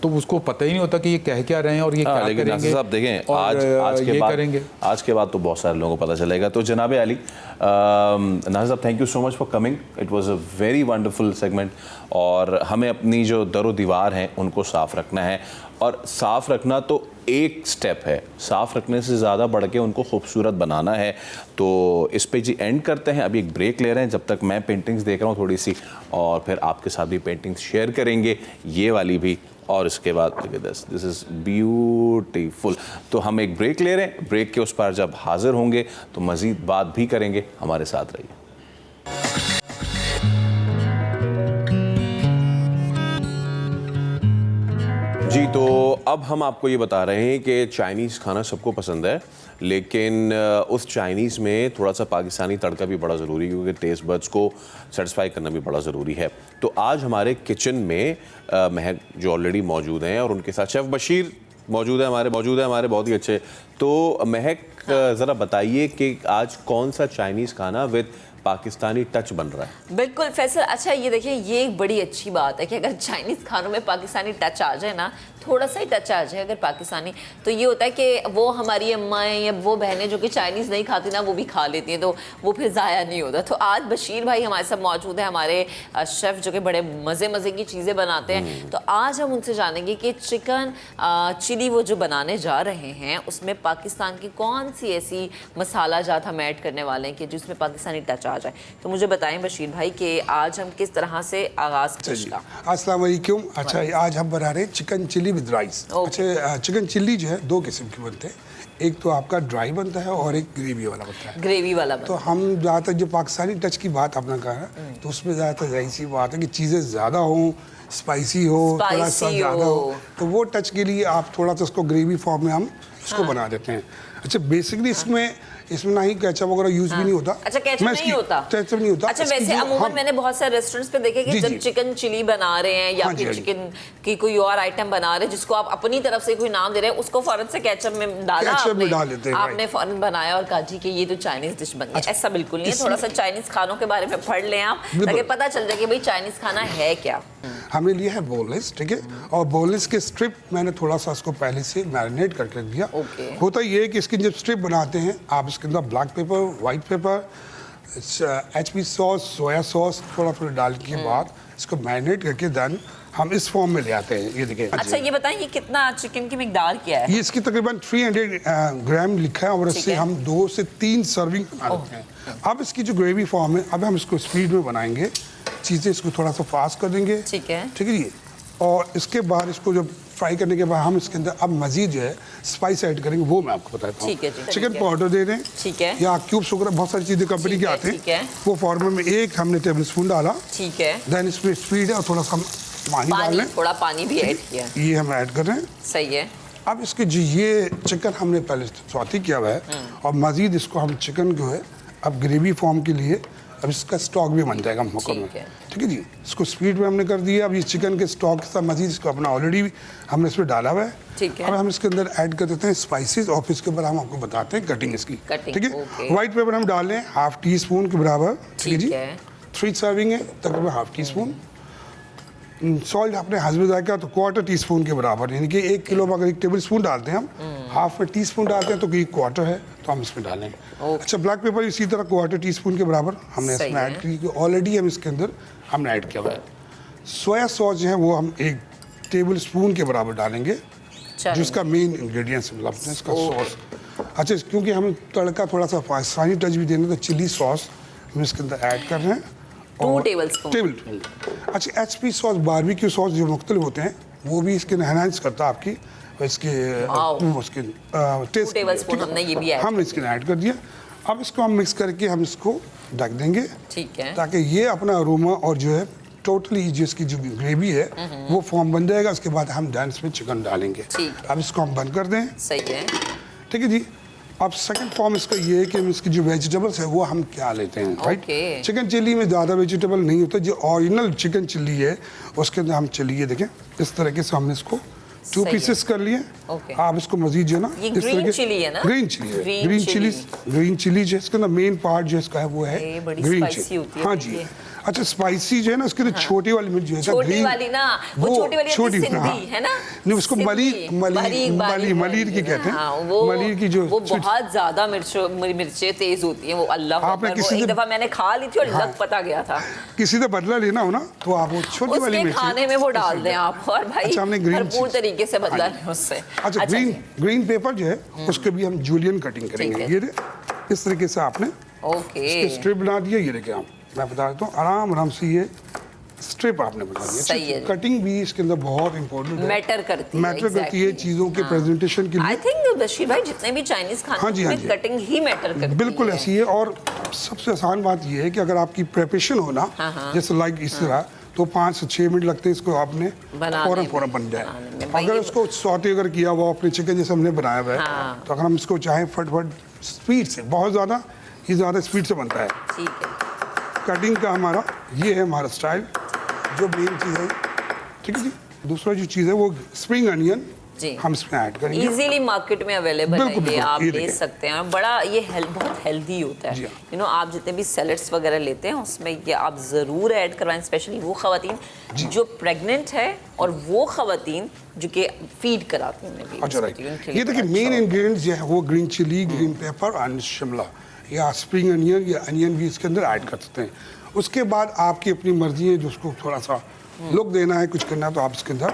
तो उसको पता ही नहीं होता कि ये कह क्या रहे हैं और ये क्या लेकिन करेंगे। नासिर साहब देखें, और आज के बाद तो बहुत सारे लोगों को पता चलेगा। तो जनाब अली, नासिर साहब, thank you so much for coming, it was a very wonderful segment. और हमें अपनी जो दरो दीवार हैं उनको साफ़ रखना है, और साफ़ रखना तो एक स्टेप है, साफ़ रखने से ज़्यादा बढ़ के उनको खूबसूरत बनाना है। तो इस पे जी एंड करते हैं, अभी एक ब्रेक ले रहे हैं, जब तक मैं पेंटिंग्स देख रहा हूँ थोड़ी सी, और फिर आपके साथ भी पेंटिंग्स शेयर करेंगे, ये वाली भी, और इसके बाद दिस इज़ ब्यूटीफुल। तो हम एक ब्रेक ले रहे हैं, ब्रेक के उस पार जब हाजिर होंगे तो मज़ीद बात भी करेंगे, हमारे साथ रहिए। जी, तो अब हम आपको ये बता रहे हैं कि चाइनीज़ खाना सबको पसंद है, लेकिन उस चाइनीज़ में थोड़ा सा पाकिस्तानी तड़का भी बड़ा ज़रूरी है, क्योंकि टेस्ट बड्स को सेटिस्फाई करना भी बड़ा ज़रूरी है। तो आज हमारे किचन में महक जो ऑलरेडी मौजूद हैं, और उनके साथ शेफ़ बशीर मौजूद है हमारे बहुत ही अच्छे। तो महक, ज़रा बताइए कि आज कौन सा चाइनीज़ खाना विद पाकिस्तानी टच बन रहा है? बिल्कुल फैसल, अच्छा ये देखिए, ये एक बड़ी अच्छी बात है कि अगर चाइनीज़ खानों में पाकिस्तानी टच आ जाए ना, थोड़ा सा ही टच आ जाए अगर पाकिस्तानी, तो ये होता है कि वो हमारी अम्माएं या वो बहनें जो कि चाइनीज़ नहीं खाती ना, वो भी खा लेती हैं, तो वो फिर ज़ाया नहीं होता। तो आज बशीर भाई हमारे साथ मौजूद है, हमारे शेफ़ जो कि बड़े मज़े की चीज़ें बनाते हैं। तो आज हम उनसे जानेंगे कि चिकन चिली वो जो बनाने जा रहे हैं, उसमें पाकिस्तान की कौन सी ऐसी मसाला जात हम ऐड करने वाले हैं कि जिसमें पाकिस्तानी टच आ जाए। तो मुझे बताएं बशीर भाई कि आज हम किस तरह से आगाज़ करेंगे। अस्सलाम वालेकुम। अच्छा, आज हम बना रहे हैं चिकन चिली विद राइस। अच्छा, चिकन चिल्ली जो है 2 किस्म के बनते हैं, एक तो आपका ड्राई बनता है और एक ग्रेवी वाला बनता है। ग्रेवी वाला तो हम ज़्यादातर जो पाकिस्तानी टच की बात आपने कहा है, तो उसमें ज़्यादातर जाहिर सी बात है कि चीज़ें ज़्यादा हों, स्पाइसी हो, थोड़ा सा ज़्यादा हो, तो वो टच के लिए आप थोड़ा सा उसको ग्रेवी फॉर्म में हम उसको बना देते हैं। अच्छा, बेसिकली इसमें ना ही केचप वगैरह यूज भी नहीं होता। अच्छा, केचप नहीं होता? केचप नहीं होता। अच्छा, वैसे अमूमन मैंने बहुत सारे रेस्टोरेंट्स पे देखे कि जब चिकन चिली बना रहे हैं या फिर चिकन की कोई और आइटम बना रहे हैं जिसको आप अपनी तरफ से कोई नाम दे रहे हैं, उसको फौरन से केचप में डाला, आपने फौरन बनाया और कहा जी कि ये तो चाइनीज डिश बन गई। ऐसा बिल्कुल नहीं है, थोड़ा सा चाइनीज खानों के बारे में पढ़ लें आप, ताकि पता चल जाए कि भाई चाइनीज खाना है क्या। हमने लिया है बोनलेस, ठीक है, और बोनलेस के स्ट्रिप मैंने थोड़ा सा उसको पहले से मैरिनेट करके रख दिया। होता ये है कि इसकी जब स्ट्रिप बनाते हैं आप इसके अंदर black pepper, white paper, HP sauce, soya sauce थोड़ा डालने के बाद इसको मैरिनेट करके देन हम इस फॉर्म में ले आते हैं। ये देखिए। अच्छा, ये बताएं ये कितना चिकन की मिकदार क्या है? ये इसकी तकरीबन 300 ग्राम लिखा है, और इससे हम 2 से 3 सर्विंग बना लेते हैं। अब इसकी जो ग्रेवी फॉर्म है, अब हम इसको स्पीड में बनाएंगे, चीज़ें इसको थोड़ा सा फास्ट कर देंगे, ठीक है जी। और इसके बाद इसको जब फ्राई करने के बाद हम इसके अंदर अब मजीद जो है स्पाइस ऐड करेंगे, वो मैं आपको बताता हूँ। चिकन पाउडर दे दें, ठीक है, या क्यूब्स वगैरह बहुत सारी चीज़ें कंपनी के आते हैं, वो फॉर्मूले में 1 हमने टेबल स्पून डाला, ठीक है। देन इसमें स्पीड है और थोड़ा सा पानी डाल लें, थोड़ा पानी भी ऐड किया, ये हम ऐड कर रहे हैं, सही है। अब इसके जो ये चिकन हमने पहले सौती किया हुआ है, और मजीद इसको हम चिकन जो है अब ग्रेवी फॉर्म के लिए अब इसका स्टॉक भी बन जाएगा मुकम्मल, ठीक है जी। इसको स्पीड में हमने कर दिया। अब ये चिकन के स्टॉक के साथ मजीद इसको अपना ऑलरेडी हमने इसमें डाला हुआ है, ठीक है। अब हम इसके अंदर ऐड कर देते हैं स्पाइसेस, और फिर इसके बाद हम आपको बताते हैं कटिंग इसकी, ठीक है। व्हाइट पेपर हम डाल लें ½ टी स्पून के बराबर, ठीक है जी। 3 सर्विंग है तकरीबन ½ टी स्पून। सॉल्ट अपने हस्बे जायका तो क्वार्टर टी स्पून के बराबर, यानी कि 1 किलो में अगर 1 टेबल स्पून डालते हैं हम, हाफ में टी स्पून डालते हैं तो ये क्वार्टर है तो हम इसमें डालें। अच्छा, ब्लैक पेपर इसी तरह क्वार्टर टी स्पून के बराबर हमने इसमें ऐड की, ऑलरेडी हम इसके अंदर हमने ऐड किया हुआ है। सोया सॉस जो है वो हम 1 टेबल स्पून के बराबर डालेंगे, जिसका मेन इंग्रेडिएंट्स मतलब इसका सॉस। अच्छा, क्योंकि हमें तड़का थोड़ा सा पाकिस्तानी टच भी देना, तो चिली सॉस हम इसके अंदर ऐड कर रहे हैं 2 टेबलस्पून। अच्छा, HP सॉस, बारबेक्यू सॉस जो मुख्तलिफ होते हैं वो भी इसके एनहांस करता है आपकी इसके उसके टेस्ट। हमने ये भी हमने इसके ऐड कर दिया। अब इसको हम मिक्स करके हम इसको ढक देंगे, ठीक है, ताकि ये अपना अरोमा और जो है टोटली जिसकी जो ग्रेवी है वो फॉर्म बन जाएगा। उसके बाद हम डांस में चिकन डालेंगे। अब इसको हम बंद कर दें। सही है, ठीक है जी। अब सेकंड फॉर्म इसका ये है कि हम इसकी जो वेजिटेबल्स है वो हम क्या लेते हैं, राइट। चिकन चिल्ली में ज़्यादा वेजिटेबल नहीं होता, जो ओरिजिनल चिकन चिल्ली है उसके अंदर हम चिल्ली है, देखें इस तरीके से हमने इसको 2 पीसेस कर लिए। आप इसको मजीद जो है ना, इस ग्रीन चिली है ना, ग्रीन चिली जो इसके अंदर मेन पार्ट जो इसका है वो है ग्रीन चिली। हाँ जी। अच्छा, स्पाइसी जो है ना उसके अंदर छोटी वाली मिर्च जो है, छोटी वाली ना, वो छोटी वाली सिंधी है ना, नहीं उसको मलीर की कहते हैं। मलीर की जो वो बहुत ज्यादा मिर्चें तेज होती हैं, वो अल्लाह अकबर, वो एक दफा मैंने खा ली थी और लग पता गया था। किसी से बदला लेना हो ना तो आप वो छोटी वाली मिर्च खाने में वो डाल दें आप, और भाई भरपूर तरीके से बदला लें उससे। अच्छा, ग्रीन पेपर जो है उसके भी हम जूलियन कटिंग करेंगे। ये इस तरीके से आपने स्ट्रिप बना दिया। ये देखिए, आप मैं बता देता हूँ, आराम से ये स्ट्रिप आपने बना दिया। कटिंग भी इसके अंदर बहुत इंपॉर्टेंट है, मैटर करती है चीज़ों के प्रेजेंटेशन के लिए। आई थिंक बशीर भाई जितने भी चाइनीज खाने में कटिंग ही मैटर करती है। बिल्कुल ऐसी है। और सबसे आसान बात ये है कि अगर आपकी प्रिपरेशन हो ना, जैसे लाइक इस तरह, तो 5 से 6 मिनट लगते हैं इसको आपने फौरन बन जाए। अगर उसको सौटे अगर किया हुआ अपने चिकन जैसे हमने बनाया हुआ है, तो अगर हम इसको चाहें फटफट स्पीड से, बहुत ज़्यादा ये ज़्यादा स्पीड से बनता है। ठीक है, कटिंग का हमारा ये है हमारा स्टाइल, जो मेन चीज़ है। ठीक है जी। दूसरा जो चीज़ है वो स्प्रिंग अनियन हम इसमें ऐड करेंगे। इजीली मार्केट में अवेलेबल है, ये आप ले सकते हैं। बड़ा ये बहुत हेल्दी होता है। यू नो, आप जितने भी सैलड्स वगैरह लेते हैं उसमें ये आप ज़रूर ऐड करवाएं, स्पेशली वो ख़वातीन जो प्रेग्नेंट है और वो ख़वातीन जो कि फीड कराती हैं। अच्छा, राइट। ये देखिए, मेन इंग्रेडिएंट्स जो है वो green chilli, green pepper and Shimla या स्प्रिंग अनियन या अनियन भी इसके अंदर ऐड कर सकते हैं। उसके बाद आपकी अपनी मर्जी है, जो उसको थोड़ा सा लुक देना है, कुछ करना है, तो आप इसके अंदर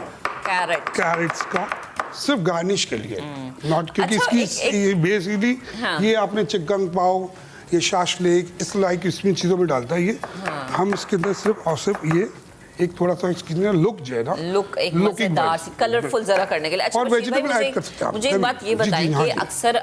कैरेट्स का सिर्फ गार्निश के लिए, नॉट क्योंकि इसकी बेसिकली ये आपने चिकन पाव, ये शाशलेक, इस लाइक इसमें चीज़ों में डालता है ये। हम इसके अंदर सिर्फ और सिर्फ ये एक थोड़ा सा इसकी लुक जो है ना, लुक एक मजेदार सी कलरफुल जरा करने के लिए। अच्छा, और वेजिटेबल ऐड कर सकते हैं। मुझे एक बात ये बताएं कि अक्सर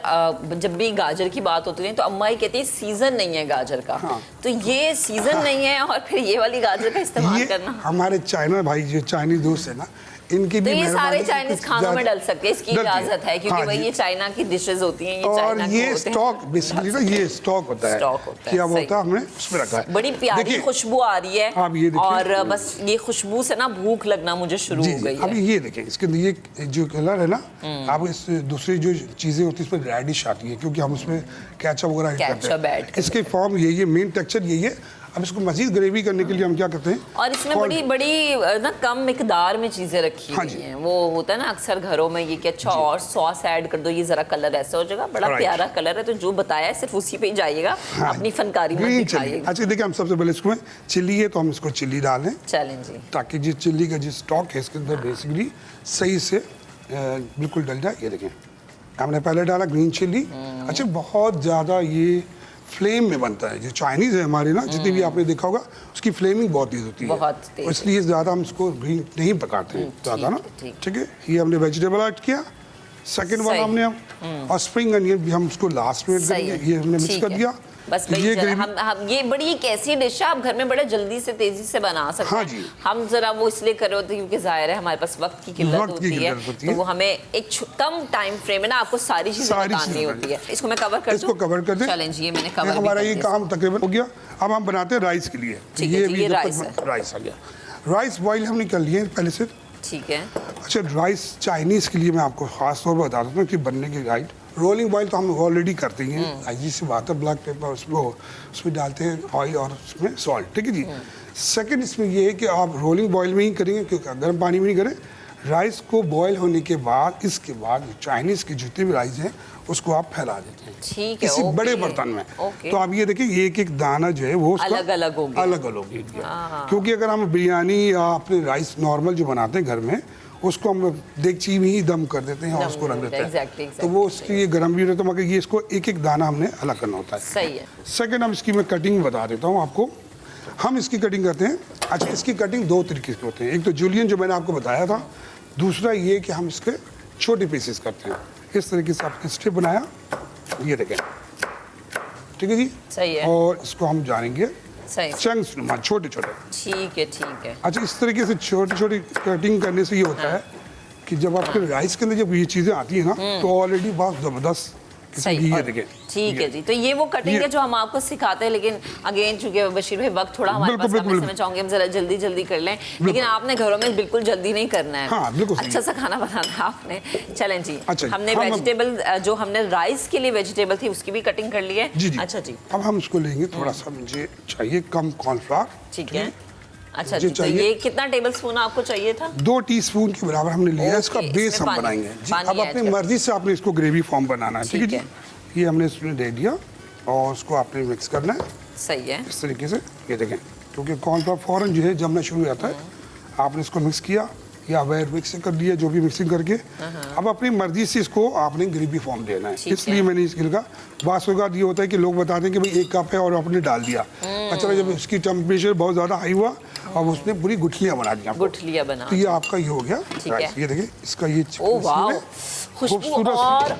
जब भी गाजर की बात होती है तो अम्मा ही कहती है सीजन नहीं है गाजर का। तो ये सीजन नहीं है और फिर ये वाली गाजर का इस्तेमाल करना। हमारे चाइना भाई जो चाइनीज दोस्त है ना, इनकी भी ये सारे चाइनीज खानों में डल सकते हैं, इसकी इजाजत है, क्योंकि भाई ये चाइना की डिशेस होती हैं, ये और ये स्टॉक बेसिकली ना, ये स्टॉक होता है, क्या होता है हमने उसमें रखा है। बड़ी प्यारी खुशबू आ रही है और बस ये खुशबू से ना भूख लगना मुझे शुरू हो गई है। अभी ये देखिए, इसके अंदर ये जो कलर है ना, आप इस दूसरी जो चीजें होती है इसमें रेडिश आती है, क्योंकि हम उसमें केचप वगैरह ऐड करते हैं। इसके फॉर्म यही है, मेन टेक्सचर यही है। अब इसको मजीद ग्रेवी करने के लिए हम क्या करते हैं, और इसमें बड़ी ना कम मिकदार में चीजें रखी हुई हैं। वो होता है ना अक्सर घरों में ये कि अच्छा और सॉस ऐड कर दो, ये जरा कलर ऐसा हो जाएगा। बड़ा प्यारा कलर है, तो जो बताया है सिर्फ उसी पे ही जाइएगा, अपनी फनकारी मत दिखाइएगा। अच्छा, देखिए, हम सबसे पहले इसको चिल्ली है तो हम इसको चिल्ली डालें, चलें जी, ताकि जिस चिल्ली का जिस स्टॉक है इसके अंदर बेसिकली सही से बिल्कुल डल जाए। ये देखें, हमने पहले डाला ग्रीन चिल्ली। अच्छा, बहुत ज़्यादा ये फ्लेम में बनता है। जो चाइनीज़ है हमारे ना, जितनी भी आपने देखा होगा, उसकी फ्लेमिंग बहुत तेज़ होती है, इसलिए ज़्यादा हम इसको ग्रीन नहीं पकाते हैं ज़्यादा ना। ठीक है, ये हमने वेजिटेबल ऐड किया। सेकंड वाला हमने और स्प्रिंग अनियन भी हम उसको लास्ट में ऐड करेंगे। ये हमने मिक्स कर दिया। बस ये हम ये बड़ी एक ऐसी डिश है आप घर में बड़े जल्दी से तेजी से बना सकते हैं। हम जरा वो इसलिए कर रहे होते हैं क्योंकि जाहिर है हमारे पास वक्त की किल्लत होती है, तो वो हमें एक कम टाइम फ्रेम में ना आपको सारी चीजें बतानी होती है। इसको मैं कवर कर दूं? इसको कवर कर दें। चैलेंज ये मैंने कवर हमारा ये काम तकरीबन हो गया। अब हम बनाते हैं राइस के लिए। ये राइस आ गया। राइस बॉईल हमने कर लिए पहले से। ठीक है। अच्छा, राइस चाइनीज़ के लिए मैं आपको खास तौर पर बता देता हूँ कि बनने की रोलिंग बॉयल तो हम ऑलरेडी करते ही हैं, आईजी से बात है, ब्लैक पेपर उसमें डालते हैं ऑयल और उसमें सॉल्ट, ठीक है जी। सेकंड इसमें ये है कि आप रोलिंग बॉयल में ही करेंगे, क्योंकि गर्म पानी में नहीं करें। राइस को बॉयल होने के बाद, इसके बाद चाइनीज़ के जितने भी राइस हैं उसको आप फैला देते हैं, ठीक है, किसी बड़े बर्तन में। तो आप ये देखिए एक एक दाना जो है वो अलग अलग हो गया, अलग अलग हो गया। क्योंकि अगर हम बिरयानी या अपने राइस नॉर्मल जो बनाते हैं घर में, उसको हम देगची में ही दम कर देते हैं और उसको रख देते हैं, तो वो उसके लिए गर्म भी रहता है, मगर ये इसको एक एक दाना हमने अलग करना होता है। सही है। सेकंड, हम इसकी मैं कटिंग बता देता हूँ आपको। हम इसकी कटिंग करते हैं, अच्छा इसकी कटिंग दो तरीके से होते हैं, एक तो जूलियन जो मैंने आपको बताया था, दूसरा ये कि हम इसके छोटे पीसेस करते हैं। इस तरीके से आपने स्ट्रिप बनाया, ये देखें, ठीक है जी, सही है। और इसको हम जानेंगे सही, चंक्स में, छोटे छोटे। ठीक है, ठीक है। अच्छा, इस तरीके से छोटी छोटी कटिंग करने से ये होता है कि जब आपके राइस के अंदर जब ये चीज़ें आती हैं ना, तो ऑलरेडी बहुत ज़बरदस्त सही, ये देखें, ठीक है जी। तो ये वो कटिंग है जो हम आपको सिखाते हैं, लेकिन अगेन चूंकि बशीर भाई वक्त थोड़ा हमारे पास कम है, मैं चाहूंगी हम जरा जल्दी जल्दी कर लें, लेकिन आपने घरों में बिल्कुल जल्दी नहीं करना है। हाँ, बिल्कुल अच्छा सा खाना बनाना है आपने। चलें जी, अच्छा, हमने वेजिटेबल जो हमने राइस के लिए वेजिटेबल थी उसकी भी कटिंग कर ली है। जी जी। अच्छा जी, अब हम इसको लेंगे, थोड़ा सा मुझे चाहिए कम कॉर्नफ्लावर, ठीक है। अच्छा जी, तो ये कितना टेबल स्पून आपको चाहिए था? 2 टीस्पून के बराबर हमने लिया है। इसका बेस इसमें हम पानी- बनाएंगे जी। पानी अब ऐड अपनी कर- मर्जी से आपने इसको ग्रेवी फॉर्म बनाना है, ठीक है ठीक जी। ये हमने इसमें दे दिया और उसको आपने मिक्स करना है सही है। इस तरीके से, ये देखें, क्योंकि कॉर्नफ्लावर फ़ौरन जो है जमना शुरू हो जाता है। आपने इसको मिक्स किया या वेयर मिक्स कर दिया, जो भी मिक्सिंग करके, अब अपनी मर्जी से इसको आपने ग्रेवी फॉर्म देना है। ठीक इसलिए है। मैंने इसके लिखा। बात होगा ये होता है कि लोग बताते हैं कि भाई 1 कप है और आपने डाल दिया, अच्छा जब उसकी टेम्परेचर बहुत ज़्यादा हाई हुआ और उसने पूरी गुठलियाँ बना दी आपको। गुठलियाँ बना, तो ये आपका ये हो गया राइस। ये देखिए इसका ये ओ वाह, खुशबू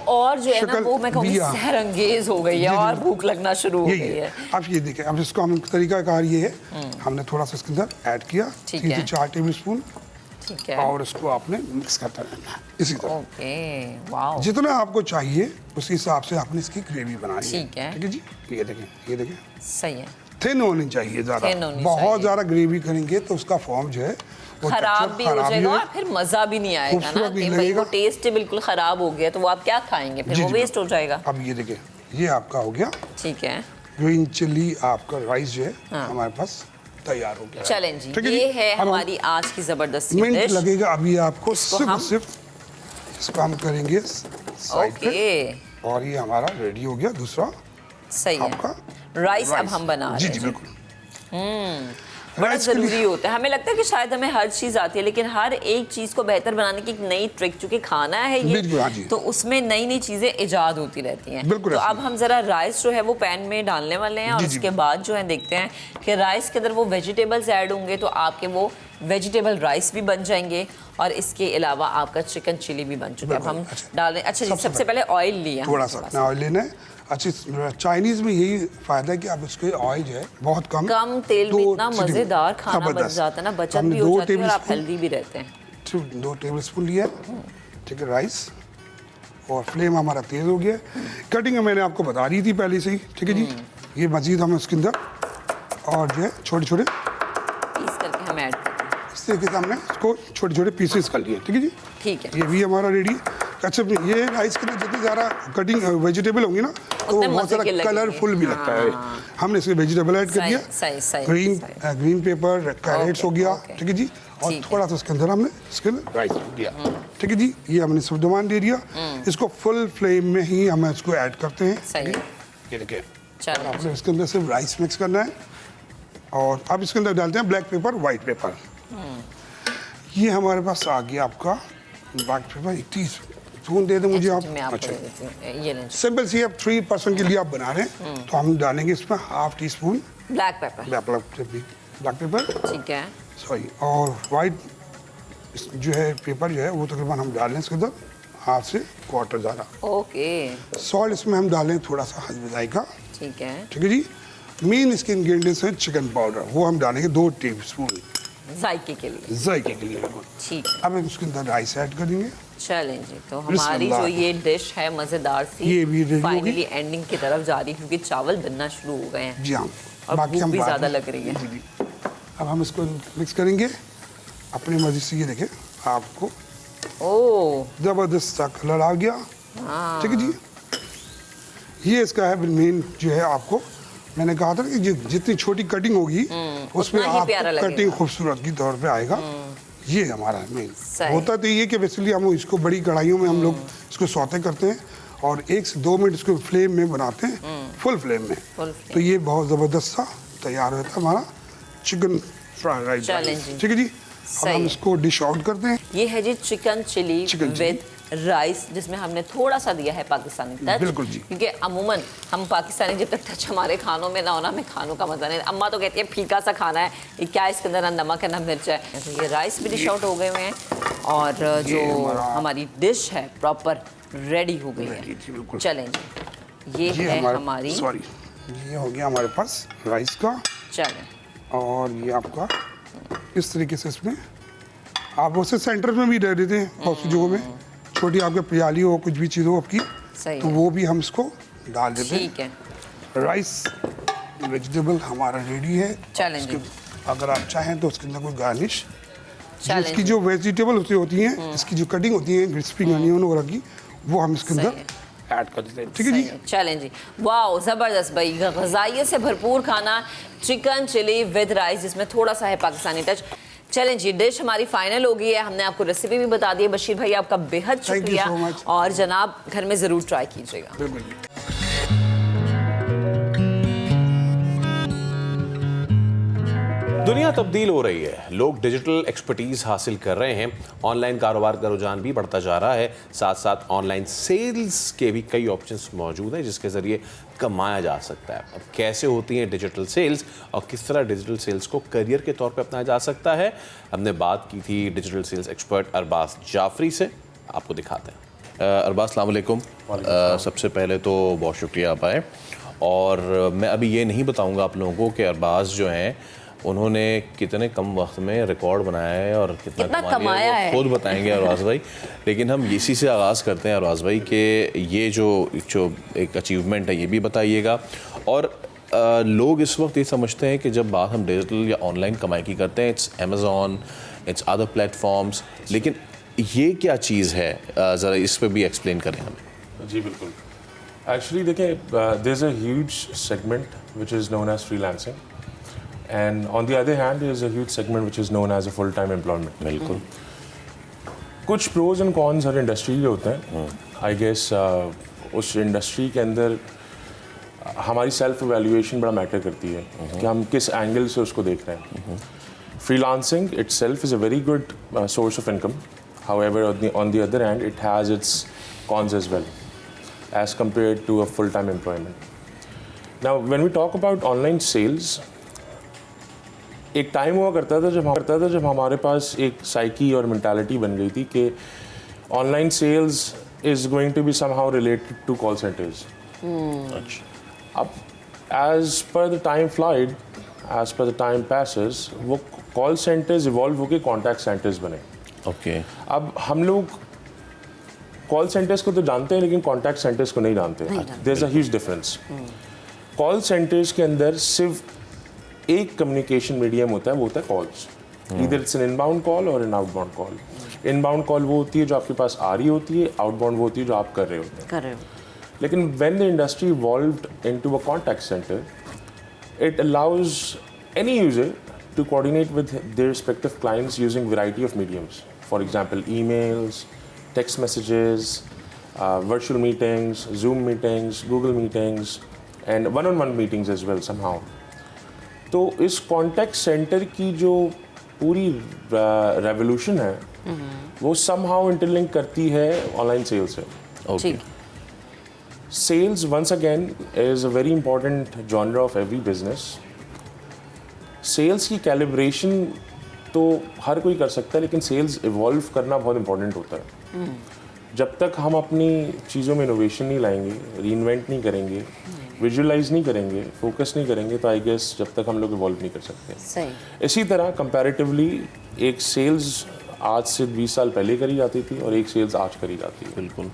और जो है ना वो मैं कहूँगी सहरंगेज हो गई है और भूख लगना शुरू हो गई है। अब ये देखें, अब इसको हम तरीकाकार ये है, हमने थोड़ा सा इसके अंदर ऐड किया 3 से 4 टेबल स्पून, ठीक है, और इसको आपने मिक्स करता रहना है इसी तरह। ओके, वाह, जितना आपको चाहिए उस हिसाब से आपने इसकी ग्रेवी बनानी है, ठीक है। ठीक है जी। ये देखें, ये देखें, सही है। थिन होनी चाहिए ज़्यादा, थिन होनी बहुत चाहिए। ज़्यादा ग्रेवी करेंगे तो उसका फॉर्म जो है वो खराब भी हो जाएगा और फिर मज़ा भी नहीं आएगा ना, खूबसूरत भी कि भाई लगेगा। वो टेस्ट ही बिल्कुल खराब हो गया तो वो आप क्या खाएंगे, फिर जी, वो जी, वेस्ट हो जाएगा। अब ये देखिए, ये आपका हो गया ठीक है, ग्रीन चिल्ली, आपका राइस जो है हमारे पास तैयार हो गया। चलें जी, ठीक है ये जी। है अब हम- हमारी आज की जबरदस्ती मिनट डिश। लगेगा अभी आपको, सिर्फ हम- सिर्फ इसको हम करेंगे साइड पे, ओके, और ये हमारा रेडी हो गया दूसरा सही है। आपका राइस अब हम बना रहे जी हैं। जी बिल्कुल। बड़ा राइस के लिए- ज़रूरी होता है, हमें लगता है कि शायद हमें हर चीज़ आती है, लेकिन हर एक चीज़ को बेहतर बनाने की एक नई ट्रिक, चूंकि खाना है बिल्कुल, हाँ जी। ये, तो उसमें नई नई चीज़ें इजाद होती रहती हैं। बिल्कुल तो ऐसा अब हम ज़रा राइस जो है वो पैन में डालने वाले हैं और जी, जी। उसके बाद जो है देखते हैं कि राइस के अंदर वो वेजिटेबल्स ऐड होंगे तो आपके वो वेजिटेबल राइस भी बन जाएंगे और इसके अलावा आपका चिकन चिली भी बन चुका है। अब हम अच्छा। डाल रहे हैं। अच्छा जी, सबसे पहले ऑयल लिया थोड़ा सा अपना ऑयल लेना है। अच्छा, चाइनीज में यही फायदा है कि आप इसके ऑयल जो है बहुत कम तेल में 2 इतना मज़ेदार खाना बन जबरदस्त। जाता है ना, बचत हमने भी हो 2 जाती है और टेबल आप स्पून- हेल्दी भी रहते हैं। सिर्फ 2 टेबल स्पून लिया है, ठीक है, राइस, और फ्लेम हमारा तेज़ हो गया। कटिंग मैंने आपको बता दी थी पहले से ही, ठीक है जी। ये मजीद हम इसके अंदर और जो है छोटे छोटे पीस करके हम ऐड करते हैं। इस तरीके से हमने इसको छोटे छोटे पीसेस कर लिए, ठीक है जी। ठीक है, ये भी हमारा रेडी। अच्छा, ये राइस के अंदर जितनी ज़्यादा कटिंग वेजिटेबल होंगी ना तो उतने बहुत मज़े ज़्यादा के लगेंगे। कलरफुल भी लगता है। हाँ। हमने इसमें वेजिटेबल ऐड कर सही, दिया, सही, सही, ग्रीन पेपर, कैरेट्स हो गया, ओके। ठीक है जी, और ठीक है। थोड़ा सा इसके अंदर हमने इसके अंदर राइस दिया, ठीक है जी। ये हमने सब्जमान दे दिया, इसको फुल फ्लेम में ही हम इसको ऐड करते हैं। सही है। ये देखिए, चलो आपने इसके अंदर सिर्फ राइस मिक्स करना है और अब इसके अंदर डालते हैं ब्लैक पेपर, वाइट पेपर। ये हमारे पास आ गया आपका ब्लैक पेपर, 1 टीस्पून दे दें मुझे आप। मैं आपको अच्छा, दे देती हूँ, ये लें। सिंपल सी, अब 3 पर्सन के लिए आप बना रहे हैं तो हम डालेंगे इसमें ½ teaspoon black pepper, black pepper, ठीक है, सॉरी, और वाइट जो है पेपर जो है वो तकरीबन हम डाल लें इसके अंदर ½ से क्वार्टर ज़्यादा। ओके, सॉल्ट इसमें हम डालें थोड़ा सा हस्ब जायका, ठीक है, ठीक है जी। मेन इसके इंग्रेडिएंट्स हैं चिकन पाउडर, वो हम डालेंगे 2 टेबलस्पून जायके के लिए, जायके के लिए। ठीक है। अब हम इसके अंदर राइस ऐड कर देंगे। चलें जी, तो हमारी जो ये डिश है मज़ेदार सी, ये भी ready होगी। फाइनली एंडिंग की तरफ जा रही है क्योंकि चावल बनना शुरू हो गए हैं जी हाँ, और भूख हम भी बाद ज़्यादा में- लग रही है। जी जी। अब हम इसको मिक्स करेंगे अपनी मर्जी से। ये देखें, आपको ओह, ज़बरदस्त सा कलर आ गया, हाँ, ठीक है जी। ये इसका है मेन जो है, आपको मैंने कहा था कि जितनी छोटी कटिंग होगी उसमें उतना ही प्यारा आपको लगेगा। कटिंग खूबसूरत की तौर पे आएगा। ये हमारा मेन सही। होता तो ये कि बेसिकली हम इसको बड़ी कढ़ाइयों में हम लोग इसको सौते करते हैं और 1 से 2 मिनट इसको फ्लेम में बनाते हैं, फुल फ्लेम में। Full flame। तो ये बहुत ज़बरदस्त सा तैयार होता है हमारा चिकन फ्राइड राइस। Challenging। ठीक है जी, अब सही। हम इसको डिश आउट करते हैं। ये है जी chicken chilli chicken chilli. With rice, जिसमें हमने थोड़ा सा दिया है पाकिस्तानी टच। बिल्कुल जी। क्योंकि अमूमन हम पाकिस्तानी जब तक टच हमारे खानों में ना होना, हमें खानों का मजा नहीं। अम्मा तो कहती है फीका सा खाना है, ये क्या इसके अंदर ना नमक है ना मिर्च है। तो ये राइस भी डिश आउट हो गए हुए हैं और जो हमारी डिश है प्रॉपर रेडी हो गई है। जी बिल्कुल। चलें जी, ये है हमारी, सॉरी, ये हो गया हमारे पास राइस का। चलें और ये आपका इस तरीके से इसमें आप उसे सेंटर में भी दे देते हैं बहुत सी जगहों में, छोटी आपके प्याली हो कुछ भी चीज़ हो आपकी, सही तो है। वो भी हम इसको डाल देते हैं। ठीक है, राइस वेजिटेबल हमारा रेडी है। चलें जी। अगर आप चाहें तो उसके अंदर कोई गार्निश, चलें इसकी जी। जो वेजिटेबल होती हैं, इसकी जो कटिंग होती है स्प्रिंग अनियन वगैरह की, वो हम इसके सही अंदर ऐड कर देते हैं। ठीक है सही जी। है, चलें जी। वाह ज़बरदस्त भाई, ग़ज़ाइयत से भरपूर खाना, चिकन चिली विद राइस जिसमें थोड़ा सा है पाकिस्तानी टच। चलें जी, डिश हमारी फाइनल हो गई है। हमने आपको रेसिपी भी बता दी है। बशीर भाई आपका बेहद Thank you शुक्रिया so much। और जनाब घर में ज़रूर ट्राई कीजिएगा। बिल्कुल। दुनिया तब्दील हो रही है, लोग डिजिटल एक्सपर्टीज हासिल कर रहे हैं, ऑनलाइन कारोबार का रुझान भी बढ़ता जा रहा है, साथ साथ ऑनलाइन सेल्स के भी कई ऑप्शंस मौजूद हैं जिसके ज़रिए कमाया जा सकता है। अब कैसे होती हैं डिजिटल सेल्स और किस तरह डिजिटल सेल्स को करियर के तौर पर अपनाया जा सकता है, हमने बात की थी digital sales expert Arbaz Jafri से। आपको दिखाते हैं। अरबाज, अस्सलाम वालेकुम। सबसे पहले तो बहुत शुक्रिया आप आए, और मैं अभी ये नहीं बताऊँगा आप लोगों को कि अरबाज जो हैं उन्होंने कितने कम वक्त में रिकॉर्ड बनाया है और कितना कमाया है, खुद बताएंगे अरबाज भाई। लेकिन हम इसी से आगाज़ करते हैं अरबाज भाई कि ये जो एक अचीवमेंट है ये भी बताइएगा। और लोग इस वक्त ये समझते हैं कि जब बात हम डिजिटल या ऑनलाइन कमाई की करते हैं, it's Amazon, it's other platforms, लेकिन ये क्या चीज़ है, ज़रा इस पर भी एक्सप्लेन करें हमें। जी बिल्कुल। एक्चुअली देखें, there is a huge segment which is known as freelancing, and on the other hand there is a huge segment which is known as a full time employment। बिल्कुल। कुछ प्रोज एंड कॉन्स हर इंडस्ट्री के होते हैं। आई गेस उस इंडस्ट्री के अंदर हमारी सेल्फ एवेल्यूएशन बड़ा मैटर करती है कि हम किस एंगल से उसको देख रहे हैं। Freelancing itself is a very good source of income, however on the other hand it has its cons as well as compared to a full time employment। Now when we talk about online sales, एक टाइम हुआ करता था जब हमारे पास एक साइकी और मेंटालिटी बन गई थी कि online sales is going to be somehow related to call centres. अब as per the time flied, as per the time passes, वो कॉल सेंटर्स इवॉल्व होकर कॉन्टैक्ट सेंटर्स बने। ओके। अब हम लोग कॉल सेंटर्स को तो जानते हैं लेकिन कॉन्टैक्ट सेंटर्स को नहीं जानते। There is a huge difference. Call centres के अंदर सिर्फ एक कम्युनिकेशन मीडियम होता है, वो होता है calls. Either it's an inbound call और an outbound call. Inbound call वो होती है जो आपके पास आ रही होती है, आउटबाउंड वो होती है जो आप कर रहे होते हैं। लेकिन when the industry evolved into a contact centre, it allows any user to coordinate with their respective clients using variety of mediums. For example, emails, text messages, virtual meetings, Zoom meetings, Google meetings, and one-on-one meetings as well somehow. तो इस कॉन्टैक्ट सेंटर की जो पूरी रेवोल्यूशन है वो समहाउ इंटरलिंक करती है ऑनलाइन सेल्स से। Okay. Sales once again is a very important genre of every business. Sales की कैलिब्रेशन तो हर कोई कर सकता है, लेकिन सेल्स इवॉल्व करना बहुत इंपॉर्टेंट होता है। जब तक हम अपनी चीज़ों में इनोवेशन नहीं लाएंगे, रीइन्वेंट नहीं करेंगे, विजुअलाइज नहीं करेंगे, फोकस नहीं करेंगे, तो आई गेस जब तक हम लोग इवॉल्व नहीं कर सकते। सही। इसी तरह कंपैरेटिवली एक सेल्स आज से 20 साल पहले करी जाती थी और एक सेल्स आज करी जाती है। बिल्कुल।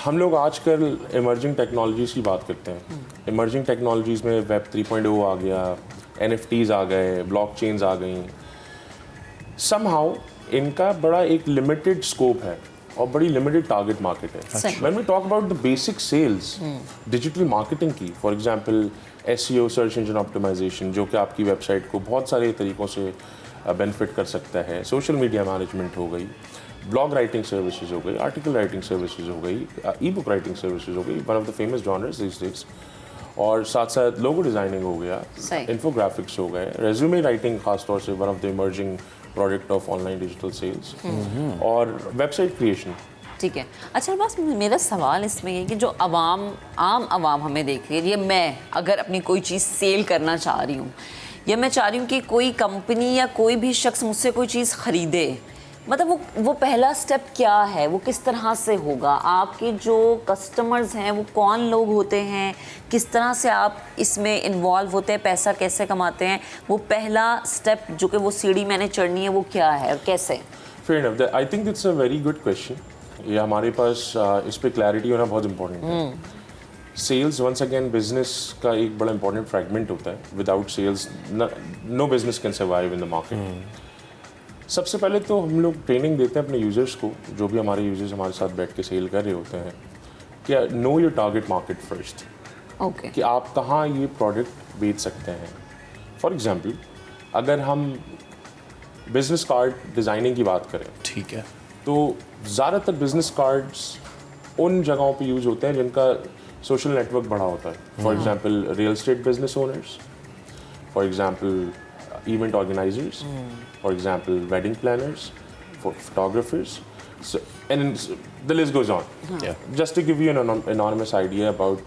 हम लोग आजकल इमर्जिंग टेक्नोलॉजीज़ की बात करते हैं। इमर्जिंग टेक्नोलॉजीज़ में वेब 3.0 आ गया, NFTs आ गए, ब्लॉकचेन्स आ गई। समहाउ इनका बड़ा एक लिमिटेड स्कोप है और बड़ी लिमिटेड टारगेट मार्केट है। When we talk about the basic sales digital marketing की, for example SEO search engine optimisation, जो कि आपकी वेबसाइट को बहुत सारे तरीक़ों से बेनिफिट कर सकता है, सोशल मीडिया मैनेजमेंट हो गई, ब्लॉग राइटिंग सर्विसेज हो गई, आर्टिकल राइटिंग सर्विसेज हो गई, ई बुक राइटिंग सर्विसेज हो गई, one of the famous genres this days, और साथ साथ लोगो डिज़ाइनिंग हो गया, इन्फोग्राफिक्स हो गए, रेज्यूमे राइटिंग खासतौर से one of the emerging product of online digital sales, और वेबसाइट क्रिएशन। ठीक है। अच्छा बस मेरा सवाल इसमें ये कि जो आम आवाम हमें देख रही है, ये मैं अगर अपनी कोई चीज़ सेल करना चाह रही हूँ, या मैं चाह रही हूँ कि कोई कंपनी या कोई भी शख्स मुझसे कोई चीज़ ख़रीदे, मतलब वो पहला स्टेप क्या है, वो किस तरह से होगा? आपके जो कस्टमर्स हैं वो कौन लोग होते हैं, किस तरह से आप इसमें इन्वॉल्व होते हैं, पैसा कैसे कमाते हैं, वो पहला स्टेप जो कि वो सीढ़ी मैंने चढ़नी है वो क्या है और कैसे? Fair enough. I think it's a very good question. ये हमारे पास इस पे क्लैरिटी होना बहुत इम्पोर्टेंट है। सेल्स वंस अगेन बिजनेस का एक बड़ा इंपॉर्टेंट फ्रैगमेंट होता है। Without sales no business can survive in the market. सबसे पहले तो हम लोग ट्रेनिंग देते हैं अपने यूजर्स को, जो भी हमारे यूजर्स हमारे साथ बैठ के सेल कर रहे होते हैं, कि know your target market first. Okay. कि आप कहाँ ये प्रोडक्ट बेच सकते हैं। फॉर एग्जाम्पल अगर हम बिजनेस कार्ड डिज़ाइनिंग की बात करें, ठीक है, तो ज़्यादातर बिजनेस कार्ड्स उन जगहों पे यूज़ होते हैं जिनका सोशल नेटवर्क बड़ा होता है। For example real estate business owners, for example event organizers, for example wedding planners, photographers, and the list goes on. Just to give you an anonymous idea about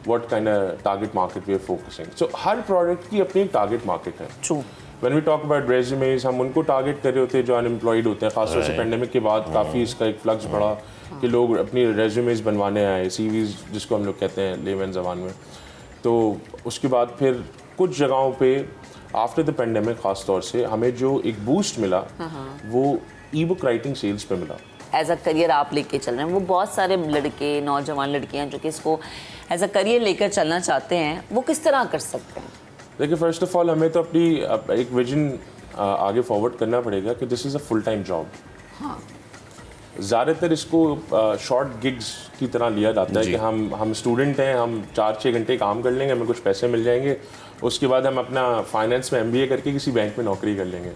what kind of target market we are focusing. So her product की अपनी टारगेट मार्केट है। True. When we talk about resumes, हम उनको टारगेट कर रहे होते हैं जो अनएम्प्लॉयड होते हैं। खासतौर से पेंडेमिक के बाद काफ़ी इसका एक फ्लक्स बढ़ा कि लोग अपनी रेज्यूमेज बनवाने आए, CVs जिसको हम लोग कहते हैं लेमन ज़बान में। तो उसके बाद फिर कुछ जगहों पे आफ्टर द पेंडेमिक खासतौर से हमें जो एक बूस्ट मिला वो ई बुक राइटिंग सेल्स पे मिला। एज अ करियर आप लेके चल रहे हैं, वो बहुत सारे लड़के, नौजवान लड़कियां जो कि इसको एज अ करियर लेकर चलना चाहते हैं, वो किस तरह कर सकते हैं? देखिए, फर्स्ट ऑफ ऑल हमें तो अपनी एक विजन आगे फॉरवर्ड करना पड़ेगा कि this is a full time job. हाँ। ज़्यादातर इसको शॉर्ट गिग्स की तरह लिया जाता है कि हम स्टूडेंट हैं, हम 4-6 घंटे काम कर लेंगे, हमें कुछ पैसे मिल जाएंगे, उसके बाद हम अपना फाइनेंस में MBA करके किसी बैंक में नौकरी कर लेंगे।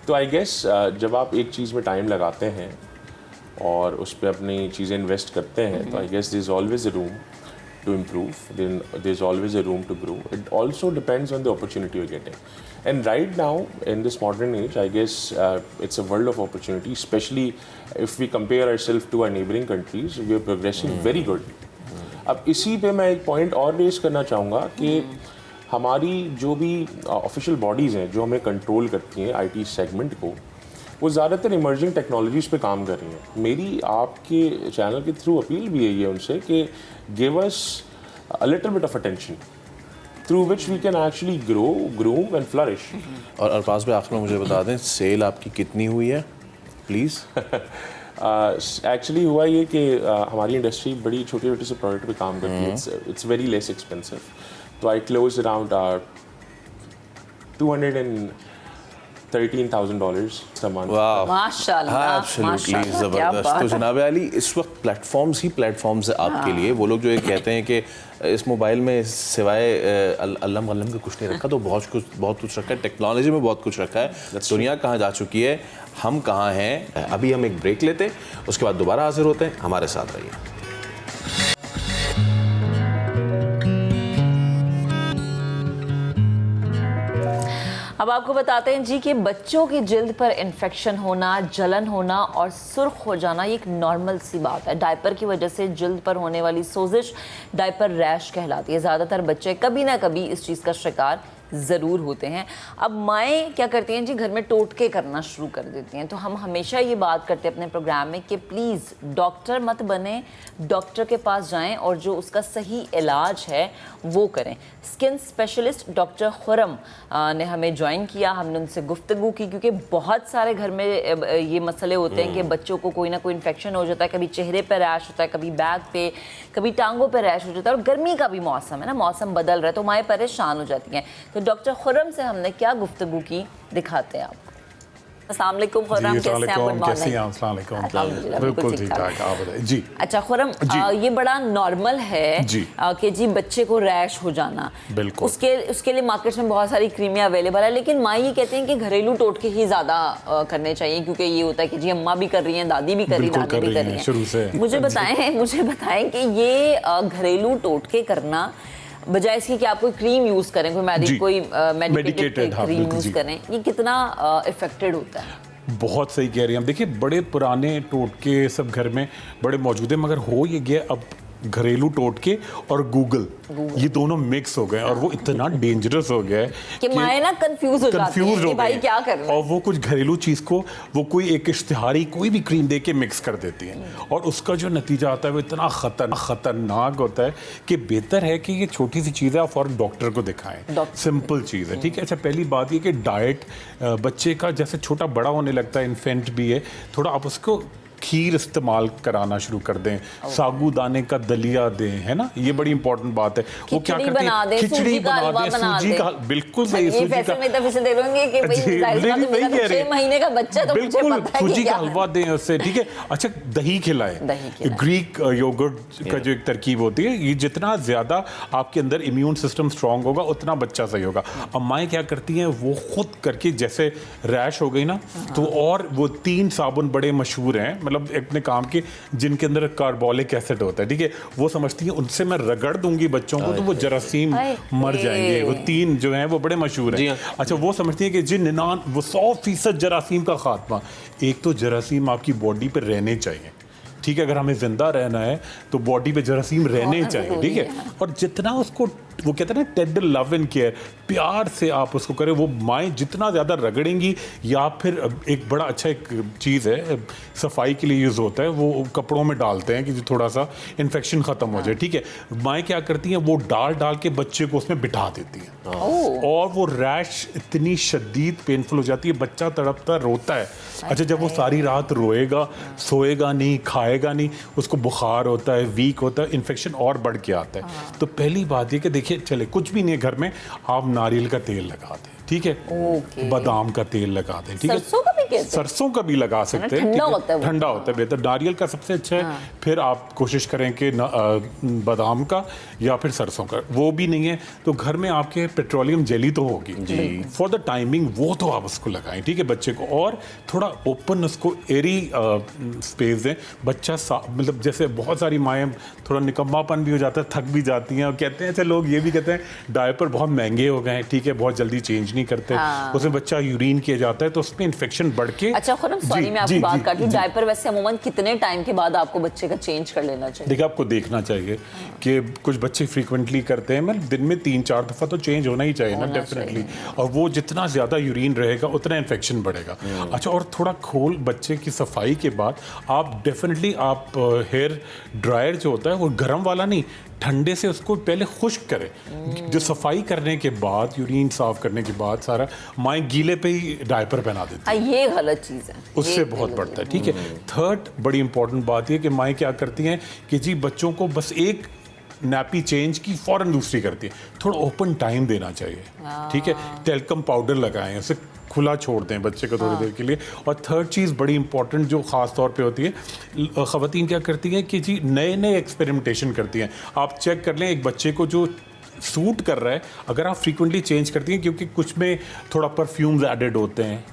तो आई गेस जब आप एक चीज़ में टाइम लगाते हैं और उस पर अपनी चीज़ें इन्वेस्ट करते हैं, तो I guess there is always a room to improve, then there's always a room to grow. It also depends on the opportunity you're getting. And right now, in this modern age, I guess it's a world of opportunity, especially if we compare ourselves to our neighboring countries, we are progressing very good. अब इसी पे मैं एक पॉइंट और रेस करना चाहूँगा कि हमारी जो भी ऑफिशियल बॉडीज़ हैं जो हमें कंट्रोल करती हैं IT सेगमेंट को, वो ज़्यादातर इमर्जिंग टेक्नोलॉजीज़ पे काम कर रही हैं। मेरी आपके चैनल के थ्रू अपील भी यही है उनसे कि give us a little bit of attention through which we can actually grow, groom and flourish. और अरफाज भाई आखिर में मुझे बता दें, सेल आपकी कितनी हुई है प्लीज़? एक्चुअली हुआ ये कि हमारी इंडस्ट्री बड़ी छोटे छोटे से प्रोडक्ट पे काम करती है। It's very less expensive. तो आई क्लोज अराउंड $213,000 माशाल्लाह, एब्सोल्युटली ज़बरदस्त। तो जनाब अली, इस वक्त प्लेटफॉर्म्स ही प्लेटफॉर्म्स है आपके लिए। वो लोग जो ये कहते हैं कि इस मोबाइल में सिवाय अल्लम वल्लम का कुछ नहीं रखा, तो बहुत कुछ रखा है, टेक्नोलॉजी में बहुत कुछ रखा है। दुनिया कहाँ जा चुकी है, हम कहाँ हैं। अभी हम एक ब्रेक लेते हैं, उसके बाद दोबारा हाजिर होते हैं। हमारे साथ रहिए। अब आपको बताते हैं जी कि बच्चों की जिल्द पर इन्फेक्शन होना, जलन होना और सुर्ख हो जाना ये एक नॉर्मल सी बात है। डायपर की वजह से जिल्द पर होने वाली सोजिश डायपर रैश कहलाती है। ज़्यादातर बच्चे कभी ना कभी इस चीज़ का शिकार ज़रूर होते हैं। अब माएँ क्या करती हैं जी, घर में टोटके करना शुरू कर देती हैं। तो हम हमेशा ये बात करते हैं अपने प्रोग्राम में कि प्लीज़ डॉक्टर मत बने, डॉक्टर के पास जाएं और जो उसका सही इलाज है वो करें। स्किन स्पेशलिस्ट डॉक्टर खुरम ने हमें ज्वाइन किया, हमने उनसे गुफ्तगू की, क्योंकि बहुत सारे घर में ये मसले होते हैं कि बच्चों को कोई ना कोई इन्फेक्शन हो जाता है। कभी चेहरे पर रैश होता है, कभी बैक पे, कभी टांगों पर रैश हो जाता है। और गर्मी का भी मौसम है ना, मौसम बदल रहा है, तो माएँ परेशान हो जाती हैं। तो डॉक्टर खुरम से हमने क्या गुफ्तगू की, दिखाते हैं आपको। अस्सलाम वालेकुम खुर्रम, कैसे हैं आप? गुड कैसी हैं मॉर्निंग। आप? अस्सलाम वालेकुम। अल्हम्दुलिल्लाह, बिल्कुल ठीक ठाक, आप बताइए जी। अच्छा खुर्रम, ये बड़ा नॉर्मल है जी। कि जी बच्चे को रैश हो जाना। बिल्कुल। उसके लिए मार्केट में बहुत सारी क्रीमें अवेलेबल है, लेकिन माँ ये कहते हैं कि घरेलू टोटके ही ज़्यादा करने चाहिए, क्योंकि ये होता है कि जी अम्मा भी कर रही हैं, दादी भी कर रही हैं, बिल्कुल दादी भी कर कर रही रही हैं, शुरू से। हैं। मुझे बताएं कि ये घरेलू टोटके करना बजाय इसके कि आप कोई क्रीम यूज़ करें, कोई मेडिकेटेड हाँ, क्रीम बिल्कुल यूज़ जी। करें, ये कितना इफेक्टेड होता है? बहुत सही कह रही हैं आप। देखिए बड़े पुराने टोटके सब घर में बड़े मौजूद हैं, मगर हो ये गया अब घरेलू टोटके और गूगल ये दोनों मिक्स हो गए और वो इतना डेंजरस हो गया है कि माएँ ना कंफ्यूज हो जाती हैं कि भाई क्या करना है। और वो कुछ घरेलू चीज़ को वो कोई एक इश्तिहारी कोई भी क्रीम दे के मिक्स कर देती हैं और उसका जो नतीजा आता है वो इतना खतरनाक होता है कि बेहतर है कि ये छोटी सी चीज़ है, आप फौरन डॉक्टर को दिखाएं। सिंपल चीज़ है, ठीक है। अच्छा, पहली बात ये कि डाइट बच्चे का जैसे छोटा बड़ा होने लगता है, इन्फेंट भी है, थोड़ा आप उसको खीर इस्तेमाल कराना शुरू कर दें, साबूदाने का दलिया दें, है ना, ये बड़ी इंपॉर्टेंट बात है। वो क्या करती है, खिचड़ी बना दें, सूजी का, बिल्कुल सही, सूजी का, छह महीने का बच्चा तो मुझे पता है सूजी का हलवा दें उससे, ठीक है। अच्छा, दही खिलाएं, ग्रीक योगर्ट का जो एक तरकीब होती है, ये जितना ज्यादा आपके अंदर इम्यून सिस्टम स्ट्रांग होगा उतना बच्चा सही होगा। अब माएँ क्या करती हैं, वो खुद करके, जैसे रैश हो गई ना, तो और वो 3 साबुन बड़े मशहूर हैं, मतलब अपने काम के, जिनके अंदर कार्बोलिक एसिड होता है, ठीक है, वो समझती है उनसे मैं रगड़ दूंगी बच्चों को तो वो जरासीम मर जाएंगे। वो 3 जो हैं वो बड़े मशहूर हैं। अच्छा, वो समझती है कि जिन 100% जरासीम का खात्मा, एक तो जरासीम आपकी बॉडी पर रहने चाहिए, ठीक है, अगर हमें जिंदा रहना है तो बॉडी पे जरासीम रहने चाहिए, ठीक है। और जितना उसको, वो कहते हैं ना, टेंडर लव एंड केयर, प्यार से आप उसको करें, वो माएँ जितना ज़्यादा रगड़ेंगी, या फिर एक बड़ा अच्छा एक चीज़ है सफाई के लिए यूज़ होता है, वो कपड़ों में डालते हैं कि थोड़ा सा इन्फेक्शन ख़त्म हो जाए, ठीक है। माएँ क्या करती हैं, वो डाल के बच्चे को उसमें बिठा देती हैं और वो रैश इतनी शदीद पेनफुल हो जाती है, बच्चा तड़पता रोता है। अच्छा, जब वो सारी रात रोएगा, सोएगा नहीं, खाएगा नहीं, उसको बुखार होता है, वीक होता है, इन्फेक्शन और बढ़ के आता है। तो पहली बात ये कि देखिए, चले कुछ भी नहीं है घर में, आप नारियल का तेल लगा दें, ठीक है, बादाम का तेल लगा दें, ठीक है, सरसों का भी लगा सकते हैं, ठंडा होता है बेहतर। नारियल का सबसे अच्छा है, फिर आप कोशिश करें कि बादाम का या फिर सरसों का। वो भी नहीं है तो घर में आपके पेट्रोलियम जेली तो होगी, फॉर द टाइमिंग वो तो आप उसको लगाएं, ठीक है, बच्चे को। और थोड़ा ओपन उसको एरी स्पेस दें, बच्चा मतलब जैसे बहुत सारी माएँ थोड़ा निकम्मापन भी हो जाता है, थक भी जाती हैं और कहते हैं, अच्छा लोग ये भी कहते हैं डायपर बहुत महंगे हो गए हैं, ठीक है, बहुत जल्दी चेंज नहीं करते, उसमें बच्चा यूरिन किया जाता है तो उसमें इन्फेक्शन बढ़ के। अच्छा खुर्रम, सॉरी मैं आपकी बात काटूं, डायपर वैसे अमूमन कितने टाइम के बाद आपको बच्चे का चेंज कर लेना चाहिए? देखिए, आपको देखना चाहिए कि कुछ बच्चे फ्रीक्वेंटली करते हैं, मतलब दिन में 3-4 दफ़ा तो चेंज होना ही चाहिए ना, डेफिनेटली। और वो जितना ज़्यादा यूरिन रहेगा उतना इन्फेक्शन बढ़ेगा। अच्छा, और थोड़ा खोल बच्चे की सफाई के बाद आप डेफिनेटली आप हेयर ड्रायर जो होता है वो गर्म वाला नहीं, ठंडे से उसको पहले खुश्क करें। जो सफाई करने के बाद, यूरिन साफ करने के बाद, सारा माएँ गीले पे ही डायपर पहना देती है। ये गलत चीज़ है, उससे बहुत बढ़ता है, ठीक है। थर्ड बड़ी इंपॉर्टेंट बात ये कि माएँ क्या करती हैं कि जी बच्चों को बस एक नैपी चेंज की फ़ौरन दूसरी करती है, थोड़ा ओपन टाइम देना चाहिए, ठीक है। टेल्कम पाउडर लगाएं, उसे खुला छोड़ दें बच्चे को थोड़ी देर के लिए। और थर्ड चीज़ बड़ी इंपॉर्टेंट जो ख़ास तौर पे होती है, ख़वातीन क्या करती हैं कि जी नए एक्सपेरिमेंटेशन करती हैं। आप चेक कर लें एक बच्चे को जो सूट कर रहा है, अगर आप फ्रीक्वेंटली चेंज करती हैं, क्योंकि कुछ में थोड़ा परफ्यूम्स एडेड होते हैं,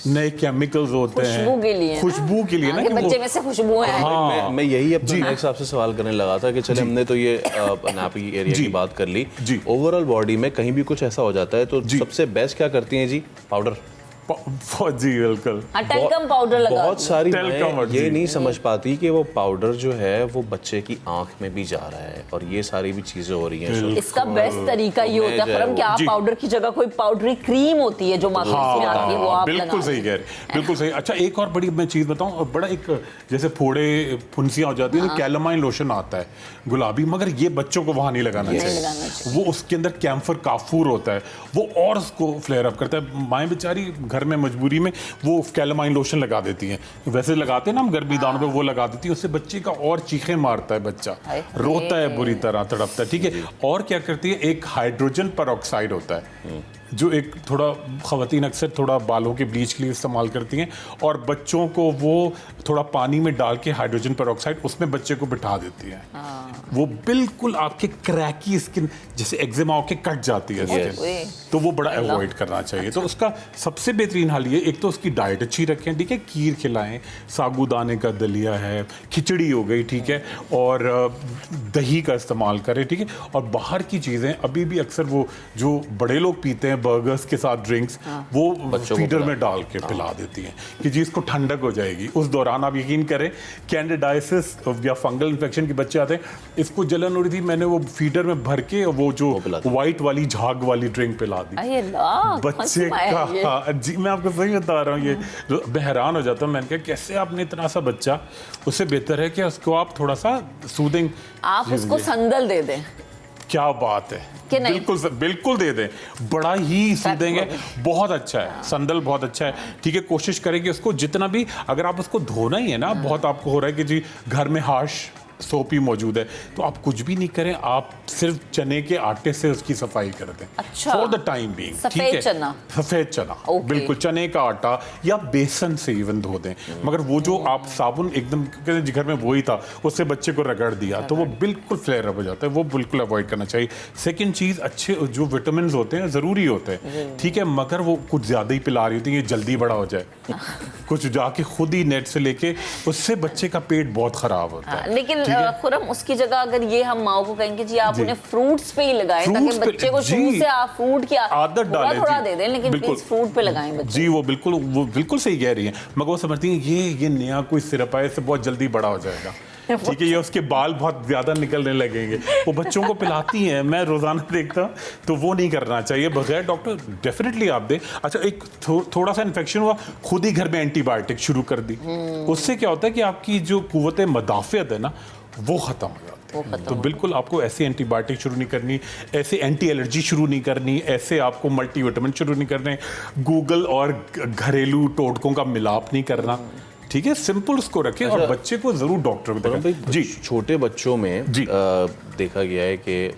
नए केमिकल्स होते हैं खुशबू के लिए ना, कि बच्चे में से खुशबू है। हाँ, मैं यही अपने नेक्स्ट आपसे सवाल करने लगा था कि चले हमने तो ये नापी एरिया की बात कर ली, ओवरऑल बॉडी में कहीं भी कुछ ऐसा हो जाता है तो सबसे बेस्ट क्या करती हैं जी? पाउडर। जी बिल्कुल, टेल्कम पाउडर लगा। बहुत सारी ये नहीं समझ पाती कि वो पाउडर जो है वो बच्चे की आंख में भी जा रहा है और ये सारी भी चीजें हो रही हैं। इसका बेस्ट तरीका ये होता है कि आप पाउडर की जगह कोई पाउडरी क्रीम होती है जो मार्केट में आती है, वो आप बिल्कुल सही कह रहे, बिल्कुल सही। अच्छा, एक और बड़ी मैं चीज बताऊं, बड़ा एक जैसे फोड़े फुंसियां हो जाती है तो कैलामाइन लोशन आता है गुलाबी, मगर ये बच्चों को वहां नहीं लगाना चाहिए। वो उसके अंदर कैम्फर काफूर होता है, वो और उसको फ्लेयर अप करता है। माएँ बेचारी घर में मजबूरी में वो कैलामाइन लोशन लगा देती हैं, वैसे लगाते हैं ना हम गर्मी दानों पे, वो लगा देती है, उससे बच्चे का और चीखें मारता है, बच्चा रोता है बुरी तरह, तड़पता है, ठीक है। और क्या करती है, एक हाइड्रोजन पेरोक्साइड होता है जो एक थोड़ा ख़वातीन अक्सर थोड़ा बालों के ब्लीच के लिए इस्तेमाल करती हैं, और बच्चों को वो थोड़ा पानी में डाल के हाइड्रोजन पेरोक्साइड उसमें बच्चे को बिठा देती हैं। वो बिल्कुल आपके क्रैकी स्किन जैसे एक्जिमा होके कट जाती है स्किन, तो वो बड़ा अवॉइड करना चाहिए। तो उसका सबसे बेहतरीन हल ये, एक तो उसकी डाइट अच्छी रखें, ठीक है, खीर खिलाएं, साबूदाने का दलिया है, खिचड़ी हो गई, ठीक है, और दही का इस्तेमाल करें, ठीक है। और बाहर की चीज़ें अभी भी अक्सर वो जो बड़े लोग पीते हैं बर्गर्स के साथ ड्रिंक्स, वो फीडर में डाल के पिला देती हैं कि जी इसको ठंडक हो जाएगी। उस दौरान आप यकीन करें कैंडिडाइसिस या फंगल इन्फेक्शन के बच्चे आते हैं, इसको जलन हो रही थी, मैंने वो फीडर में भर के वो जो वाइट वाली झाग वाली ड्रिंक पिला दी बच्चे का। हाँ जी, मैं आपको सही बता रहा हूँ, ये मैं हैरान हो जाता हूँ। मैंने कहा कैसे आपने इतना सा बच्चा, उससे बेहतर है कि उसको आप थोड़ा सा सूदिंग, आप उसको संदल दे दें। क्या बात है, बिल्कुल बिल्कुल दे दें, बड़ा ही सूदेंगे, बहुत अच्छा है, संदल बहुत अच्छा है, ठीक है। कोशिश करेंगे उसको जितना भी, अगर आप उसको धोना ही है ना, बहुत आपको हो रहा है कि जी घर में हाश सोप ही मौजूद है, तो आप कुछ भी नहीं करें, आप सिर्फ चने के आटे से उसकी सफाई कर दें। अच्छा, फॉर द टाइम बीइंग, ठीक है। सफेद चना बिल्कुल, चने का आटा या बेसन से इवन धो दें। मगर वो जो आप साबुन एकदम घर में वही था, उससे बच्चे को रगड़ दिया तो वो बिल्कुल फ्लेयर अप हो जाता है, वो बिल्कुल अवॉइड करना चाहिए। सेकेंड चीज़, अच्छे जो विटामिन होते हैं ज़रूरी होते हैं, ठीक है, मगर वो कुछ ज़्यादा ही पिला रही होती है, जल्दी बड़ा हो जाए कुछ जाके खुद ही नेट से लेके, उससे बच्चे का पेट बहुत ख़राब होता है। लेकिन खुरम, उसकी जगह अगर ये हम माओ को कहेंगे जी आप उन्हें फ्रूट्स पे ही लगाएं, ताकि बच्चे को शुरू से आप फ्रूट की आदत डालें, थोड़ा दे दें, लेकिन प्लीज फ्रूट पे लगाएं बच्चे। जी वो बिल्कुल सही कह रही हैं, मगर वो समझती हैं ये नया कोई सिरप है, इससे बहुत जल्दी बड़ा हो जाएगा, ठीक है, ये उसके बाल बहुत ज्यादा निकलने लगेंगे। वो बच्चों को पिलाती हैं, मैं रोजाना देखता हूँ, तो वो नहीं करना चाहिए, बगैर डॉक्टर डेफिनेटली आप दें। अच्छा, एक थोड़ा सा इन्फेक्शन हुआ, खुद ही घर में एंटीबायोटिक शुरू कर दी, उससे क्या होता है कि आपकी जो कुव्वत मदाफियत है ना, वो ख़त्म हो जाती है। तो बिल्कुल आपको ऐसे एंटीबायोटिक शुरू नहीं करनी, ऐसे एंटी एलर्जी शुरू नहीं करनी, ऐसे आपको मल्टीविटामिन शुरू नहीं करने, गूगल और घरेलू टोटकों का मिलाप नहीं करना, ठीक है, सिंपल उसको रखें। और बच्चे को जरूर डॉक्टर को दिखाएं। जी, छोटे बच्चों में देखा गया है कि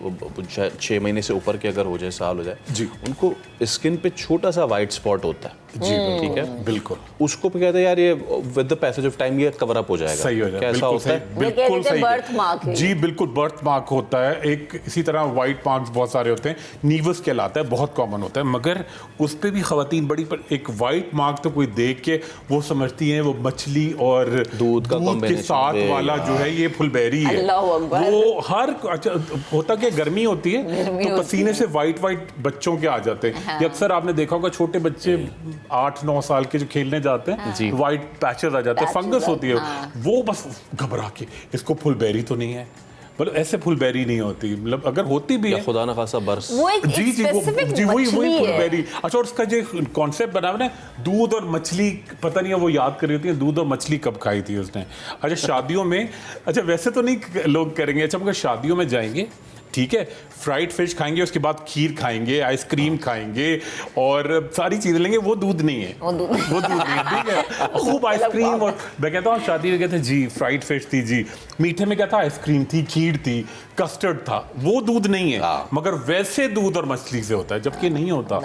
6 महीने से ऊपर के अगर हो जाए, साल हो जाए, जी, उनको स्किन पे छोटा सा वाइट स्पॉट होता है, जी ठीक है, बिल्कुल, उसको कहते हैं यार ये with the passage of time ये कवर अप हो जाएगा, सही हो जाएगा, कैसा होता है? बिल्कुल सही, बर्थ मार्क है। जी बिल्कुल, बर्थ मार्क होता है एक, इसी तरह वाइट मार्क्स बहुत सारे होते हैं, नीवस कहलाता है, बहुत कॉमन होता है, मगर उस पर भी खवातीन बड़ी, पर एक वाइट मार्क तो कोई देख के वो समझती हैं वो मछली और दूध के साथ वाला जो है ये फुलबेरी है, वो हर, अच्छा होता क्या, गर्मी होती है तो पसीने से वाइट बच्चों के आ जाते हैं। हाँ। ये अक्सर आपने देखा होगा, छोटे बच्चे 8-9 साल के जो खेलने जाते हैं, वाइट पैचेस आ जाते हैं, फंगस होती है, वो बस घबरा के इसको फुलबेरी तो नहीं है, मतलब ऐसे फुलबेरी नहीं होती, मतलब अगर होती भी है खुदा ना खासा बर्स, वो एक वही फुलबेरी। अच्छा, और उसका जो कॉन्सेप्ट बना है ना, दूध और मछली, पता नहीं है वो याद कर रही होती है दूध और मछली कब खाई थी उसने। अच्छा, शादियों में, अच्छा वैसे तो नहीं लोग करेंगे, अच्छा मगर शादियों में जाएंगे, ठीक है, फ्राइड फिश खाएंगे, उसके बाद खीर खाएंगे, आइसक्रीम खाएंगे और सारी चीजें लेंगे, वो दूध नहीं है, वो दूध नहीं है, ठीक है, खूब आइसक्रीम। और मैं कहता हूँ शादी में कहते हैं जी फ्राइड फिश थी, जी मीठे में क्या था, आइसक्रीम थी, खीर थी, कस्टर्ड था, वो दूध नहीं है, मगर वैसे दूध और मछली से होता है, जबकि नहीं होता,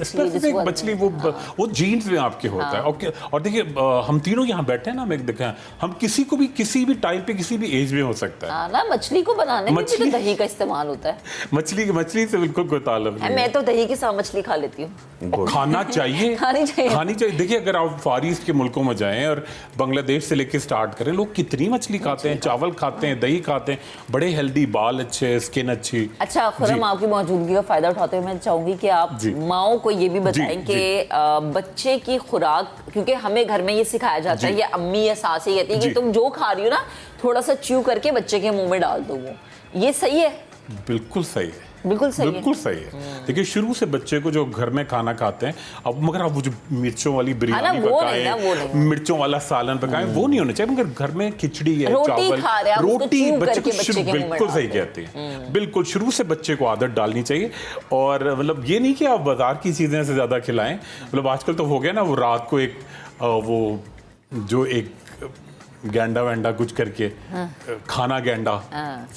स्पेसिफिक मछली, वो जीन्स में आपके होता है। और देखिए हम तीनों यहाँ बैठे हैं ना, मैं देखा हम किसी को भी किसी भी टाइम पे किसी भी एज में हो सकता है ना। मछली को बनाने में भी तो दही का इस्तेमाल होता है, मछली से बिल्कुल कोई ताल्लुक नहीं। मैं तो दही के साथ मछली खा लेती हूँ। खाना चाहिए, खानी चाहिए। देखिए अगर आप फार ईस्ट के मुल्कों में जाएं और बांग्लादेश से लेके स्टार्ट करें, लोग कितनी मछली खाते हैं, चावल खाते हैं, दही खाते हैं, बड़े हेल्दी, बाल अच्छे, स्किन अच्छी। अच्छा खुरम, आपकी मौजूदगी का फायदा उठाते हुए मैं चाहूंगी कि आप माओ को ये भी बताएं कि बच्चे की खुराक, क्योंकि हमें घर में ये सिखाया जाता है, ये अम्मी या सासी कहती है कि तुम जो खा रही हो ना, थोड़ा सा च्यू करके बच्चे के मुंह में डाल दो, वो ये सही है? बिल्कुल सही है, बिल्कुल सही है। देखिए शुरू से बच्चे को जो घर में खाना खाते हैं, अब मगर आप वो जो मिर्चों वाली बिरयानी पकाएं, मिर्चों वाला सालन पकाएं, वो नहीं होना चाहिए। मगर घर में खिचड़ी है, चावल, रोटी, बच्चे को शुरू, बिल्कुल सही कहते हैं, बिल्कुल शुरू से बच्चे को आदत डालनी चाहिए। और मतलब ये नहीं कि आप बाजार की चीजें से ज्यादा खिलाएं, मतलब आजकल तो हो गया ना, वो रात को एक वो जो एक गैंडा वैंडा कुछ करके खाना गैंडा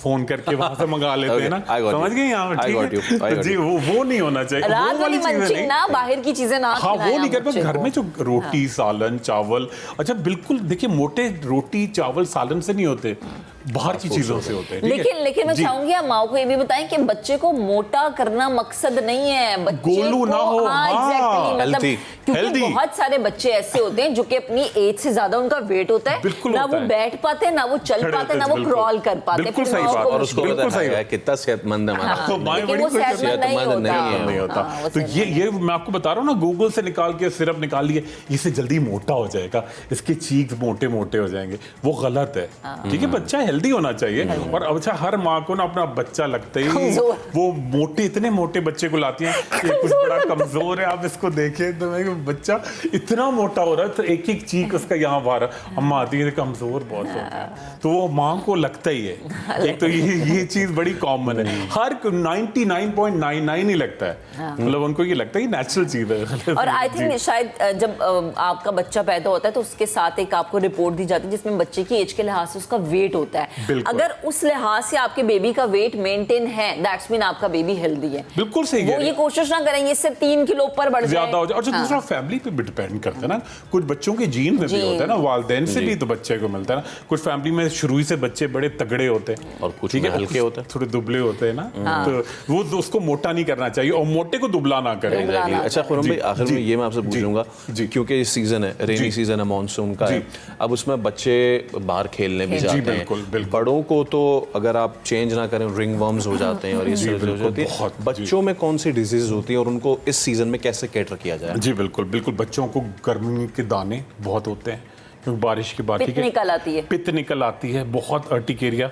फोन करके वहां से मंगा लेते हैं ना, I got समझ you. गए यहाँ? I ठीक got you. I है, got तो जी वो नहीं होना चाहिए, रात वो वाली वाली चीजें मंचिंग नहीं। ना, बाहर की चीजें ना हाँ, वो खिलाएं नहीं आप कर बच्चे घर को। में जो रोटी सालन चावल, अच्छा बिल्कुल देखिए मोटे रोटी चावल सालन से नहीं होते, बाहर की चीजों से होते हैं, ठीक है? लेकिन मैं जी। चाहूंगी आप माओ को ये भी बताएं कि बच्चे को मोटा करना मकसद नहीं है, बच्चे गोलू ना हो, हाँ, हाँ, exactly, मतलब healthy, क्योंकि healthy। बहुत सारे बच्चे ऐसे होते हैं जो कि अपनी एज से ज्यादा उनका वेट होता है, बिल्कुल ना होता वो है। बैठ पाते ना वो चल खड़े पाते होते ना हैं, वो बिल्कुल। क्रॉल कर पाते। बिल्कुल फिर सही माओ बात। को और उसको बिल्कुल पता सही है बात। कितना सेहतमंद है हमारा। तो माएं लेकिन बड़ी वो खुश होती सेहतमंद नहीं सेहतमंद होता। नहीं होता। हाँ, वो तो ये मैं आपको बता रहा हूँ ना, गूगल से निकाल के सिरप निकाल लिए, इससे जल्दी मोटा हो जाएगा, इसके चीक्स मोटे मोटे हो जाएंगे, वो गलत है। ठीक है, बच्चा हेल्दी होना चाहिए। और अच्छा हर माँ को ना अपना बच्चा लगता ही कमजोर। वो मोटे, इतने मोटे बच्चे को लाती हैं कि कुछ बड़ा कमजोर है, आप इसको देखें तो मैं बच्चा इतना मोटा हो रहा है तो एक एक चीक उसका यहाँ बाहर, अम्मा आती है कमजोर बहुत हो गया, तो वो माँ को लगता ही है। एक तो ये चीज बड़ी कॉमन है, हर 99.99 ही लगता है, मतलब उनको ये लगता है कि नेचुरल चीज है। और आई थिंक शायद जब आपका बच्चा पैदा होता है तो उसके साथ एक आपको रिपोर्ट दी जाती है जिसमें बच्चे की एज के लिहाज से उसका वेट होता है। बिल्कुल। अगर उस लिहाज से आपके बेबी का वेट मेंटेन है, दैट्स मीन आपका बेबी हेल्दी है। बिल्कुल सही कह वो रहे ये हैं। कोशिश ना करेंगे इससे 3 किलो ऊपर बढ़ जाए, ज्यादा हो जाए। और जो हाँ। दूसरा फैमिली पे भी डिपेंड करता है ना, कुछ बच्चों के जीन में भी जी। होता है ना, वालिदैन से भी तो बच्चे को मिलता है ना। कुछ फैमिली में शुरू ही से बच्चे बड़े तगड़े होते हैं और कुछ ठीक में है, हल्के होते हैं। थोड़े दुबले होते हैं ना, तो वो तो उसको मोटा नहीं करना चाहिए और मोटे को दुबला ना करें। Exactly. अच्छा खुरम भाई, आखिर में ये मैं आपसे जी। पूछूंगा, जी। क्योंकि ये सीजन है, रेनी जी। सीजन है, मानसून का जी। है, अब उसमें बच्चे बाहर खेलने भी जी, जाते बिल्कुल, हैं। बिल्कुल। बड़ों को तो अगर आप चेंज ना करें रिंग वर्म्स हो जाते हैं और ये जी, चीजें हो बिल्कुल, जाती है। बहुत, जी। बच्चों में कौन सी डिजीज होती है और उनको इस सीजन में कैसे कैटर किया जाए? जी बिल्कुल बिल्कुल, बच्चों को गर्मी के दाने बहुत होते हैं क्योंकि बारिश की बात, पित्त ठीक है, निकल आती है। पित्त निकल आती है, बहुत अर्टिकेरिया,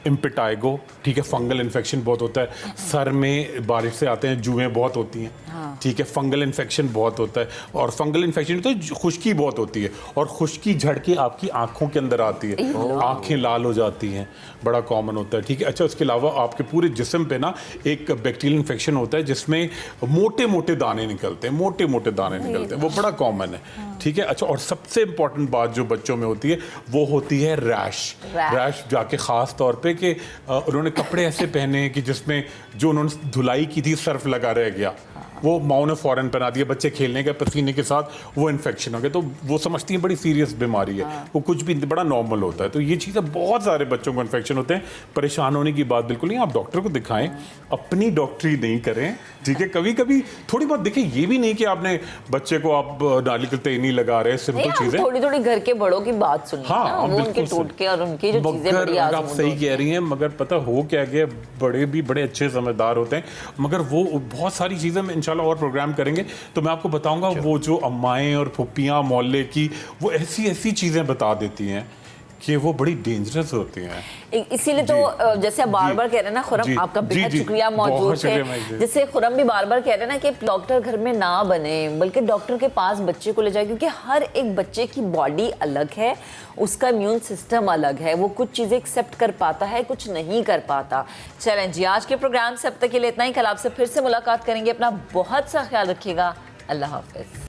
इम्पिटाइगो, ठीक है, फंगल इन्फेक्शन बहुत होता है, सर में बारिश से आते हैं जुएं बहुत होती हैं, ठीक है, फंगल इन्फेक्शन बहुत होता है, और फंगल इन्फेक्शन तो खुश्की बहुत होती है, और खुश्की झड़ के आपकी आंखों के अंदर आती है, आंखें लाल हो जाती हैं, बड़ा कॉमन होता है, ठीक है। अच्छा, उसके अलावा आपके पूरे जिस्म पे ना एक बैक्टीरियल इन्फेक्शन होता है जिसमें मोटे मोटे दाने निकलते हैं, मोटे मोटे दाने निकलते हैं, वो बड़ा कॉमन है, ठीक है। अच्छा, और सबसे इंपॉर्टेंट बात जो बच्चों में होती है वो होती है रैश। रैश जाके खास तौर पे कि उन्होंने कपड़े ऐसे पहने कि जिसमें जो उन्होंने धुलाई की थी सर्फ लगा रह गया, वो माँ ने फौरन पहना दिया, बच्चे खेलने के पसीने के साथ वो इन्फेक्शन हो गया, तो वो समझती है बड़ी सीरियस बीमारी है, वो कुछ भी बड़ा नॉर्मल होता है। तो ये चीज़ें बहुत सारे बच्चों को इन्फेक्शन होते हैं, परेशान होने की बात बिल्कुल नहीं, आप डॉक्टर को दिखाएं, अपनी डॉक्टरी नहीं करें, ठीक है। कभी कभी थोड़ी बहुत देखिए, ये भी नहीं कि आपने बच्चे को आप नारियल का तेल नहीं लगा रहे, सिंपल चीज़ें, थोड़ी थोड़ी घर के बड़ों की बात सुनिए ना, हाँ, वो उनके बिल्कुल टोटके और उनकी जो चीजें मगर बड़ी आप आजमूद सही होती कह रही हैं, मगर पता हो क्या गया, बड़े भी बड़े अच्छे समझदार होते हैं, मगर वो बहुत सारी चीज़ें में इंशाल्लाह और प्रोग्राम करेंगे तो मैं आपको बताऊंगा, वो जो अम्माएं और फुप्पियां मोहल्ले की वो ऐसी ऐसी चीज़ें बता देती हैं कि वो बड़ी डेंजरस होती हैं। इसीलिए तो जैसे आप बार बार कह रहे हैं ना खुरम, आपका बेहद शुक्रिया मौजूद है, जैसे खुरम भी बार बार कह रहे हैं ना कि डॉक्टर घर में ना बने, बल्कि डॉक्टर के पास बच्चे को ले जाए, क्योंकि हर एक बच्चे की बॉडी अलग है, उसका इम्यून सिस्टम अलग है, वो कुछ चीज़ें एक्सेप्ट कर पाता है, कुछ नहीं कर पाता। चलें जी, आज के प्रोग्राम से अब तक के लिए इतना ही, कल आपसे फिर से मुलाकात करेंगे, अपना बहुत सा ख्याल रखिएगा, अल्लाह हाफिज़।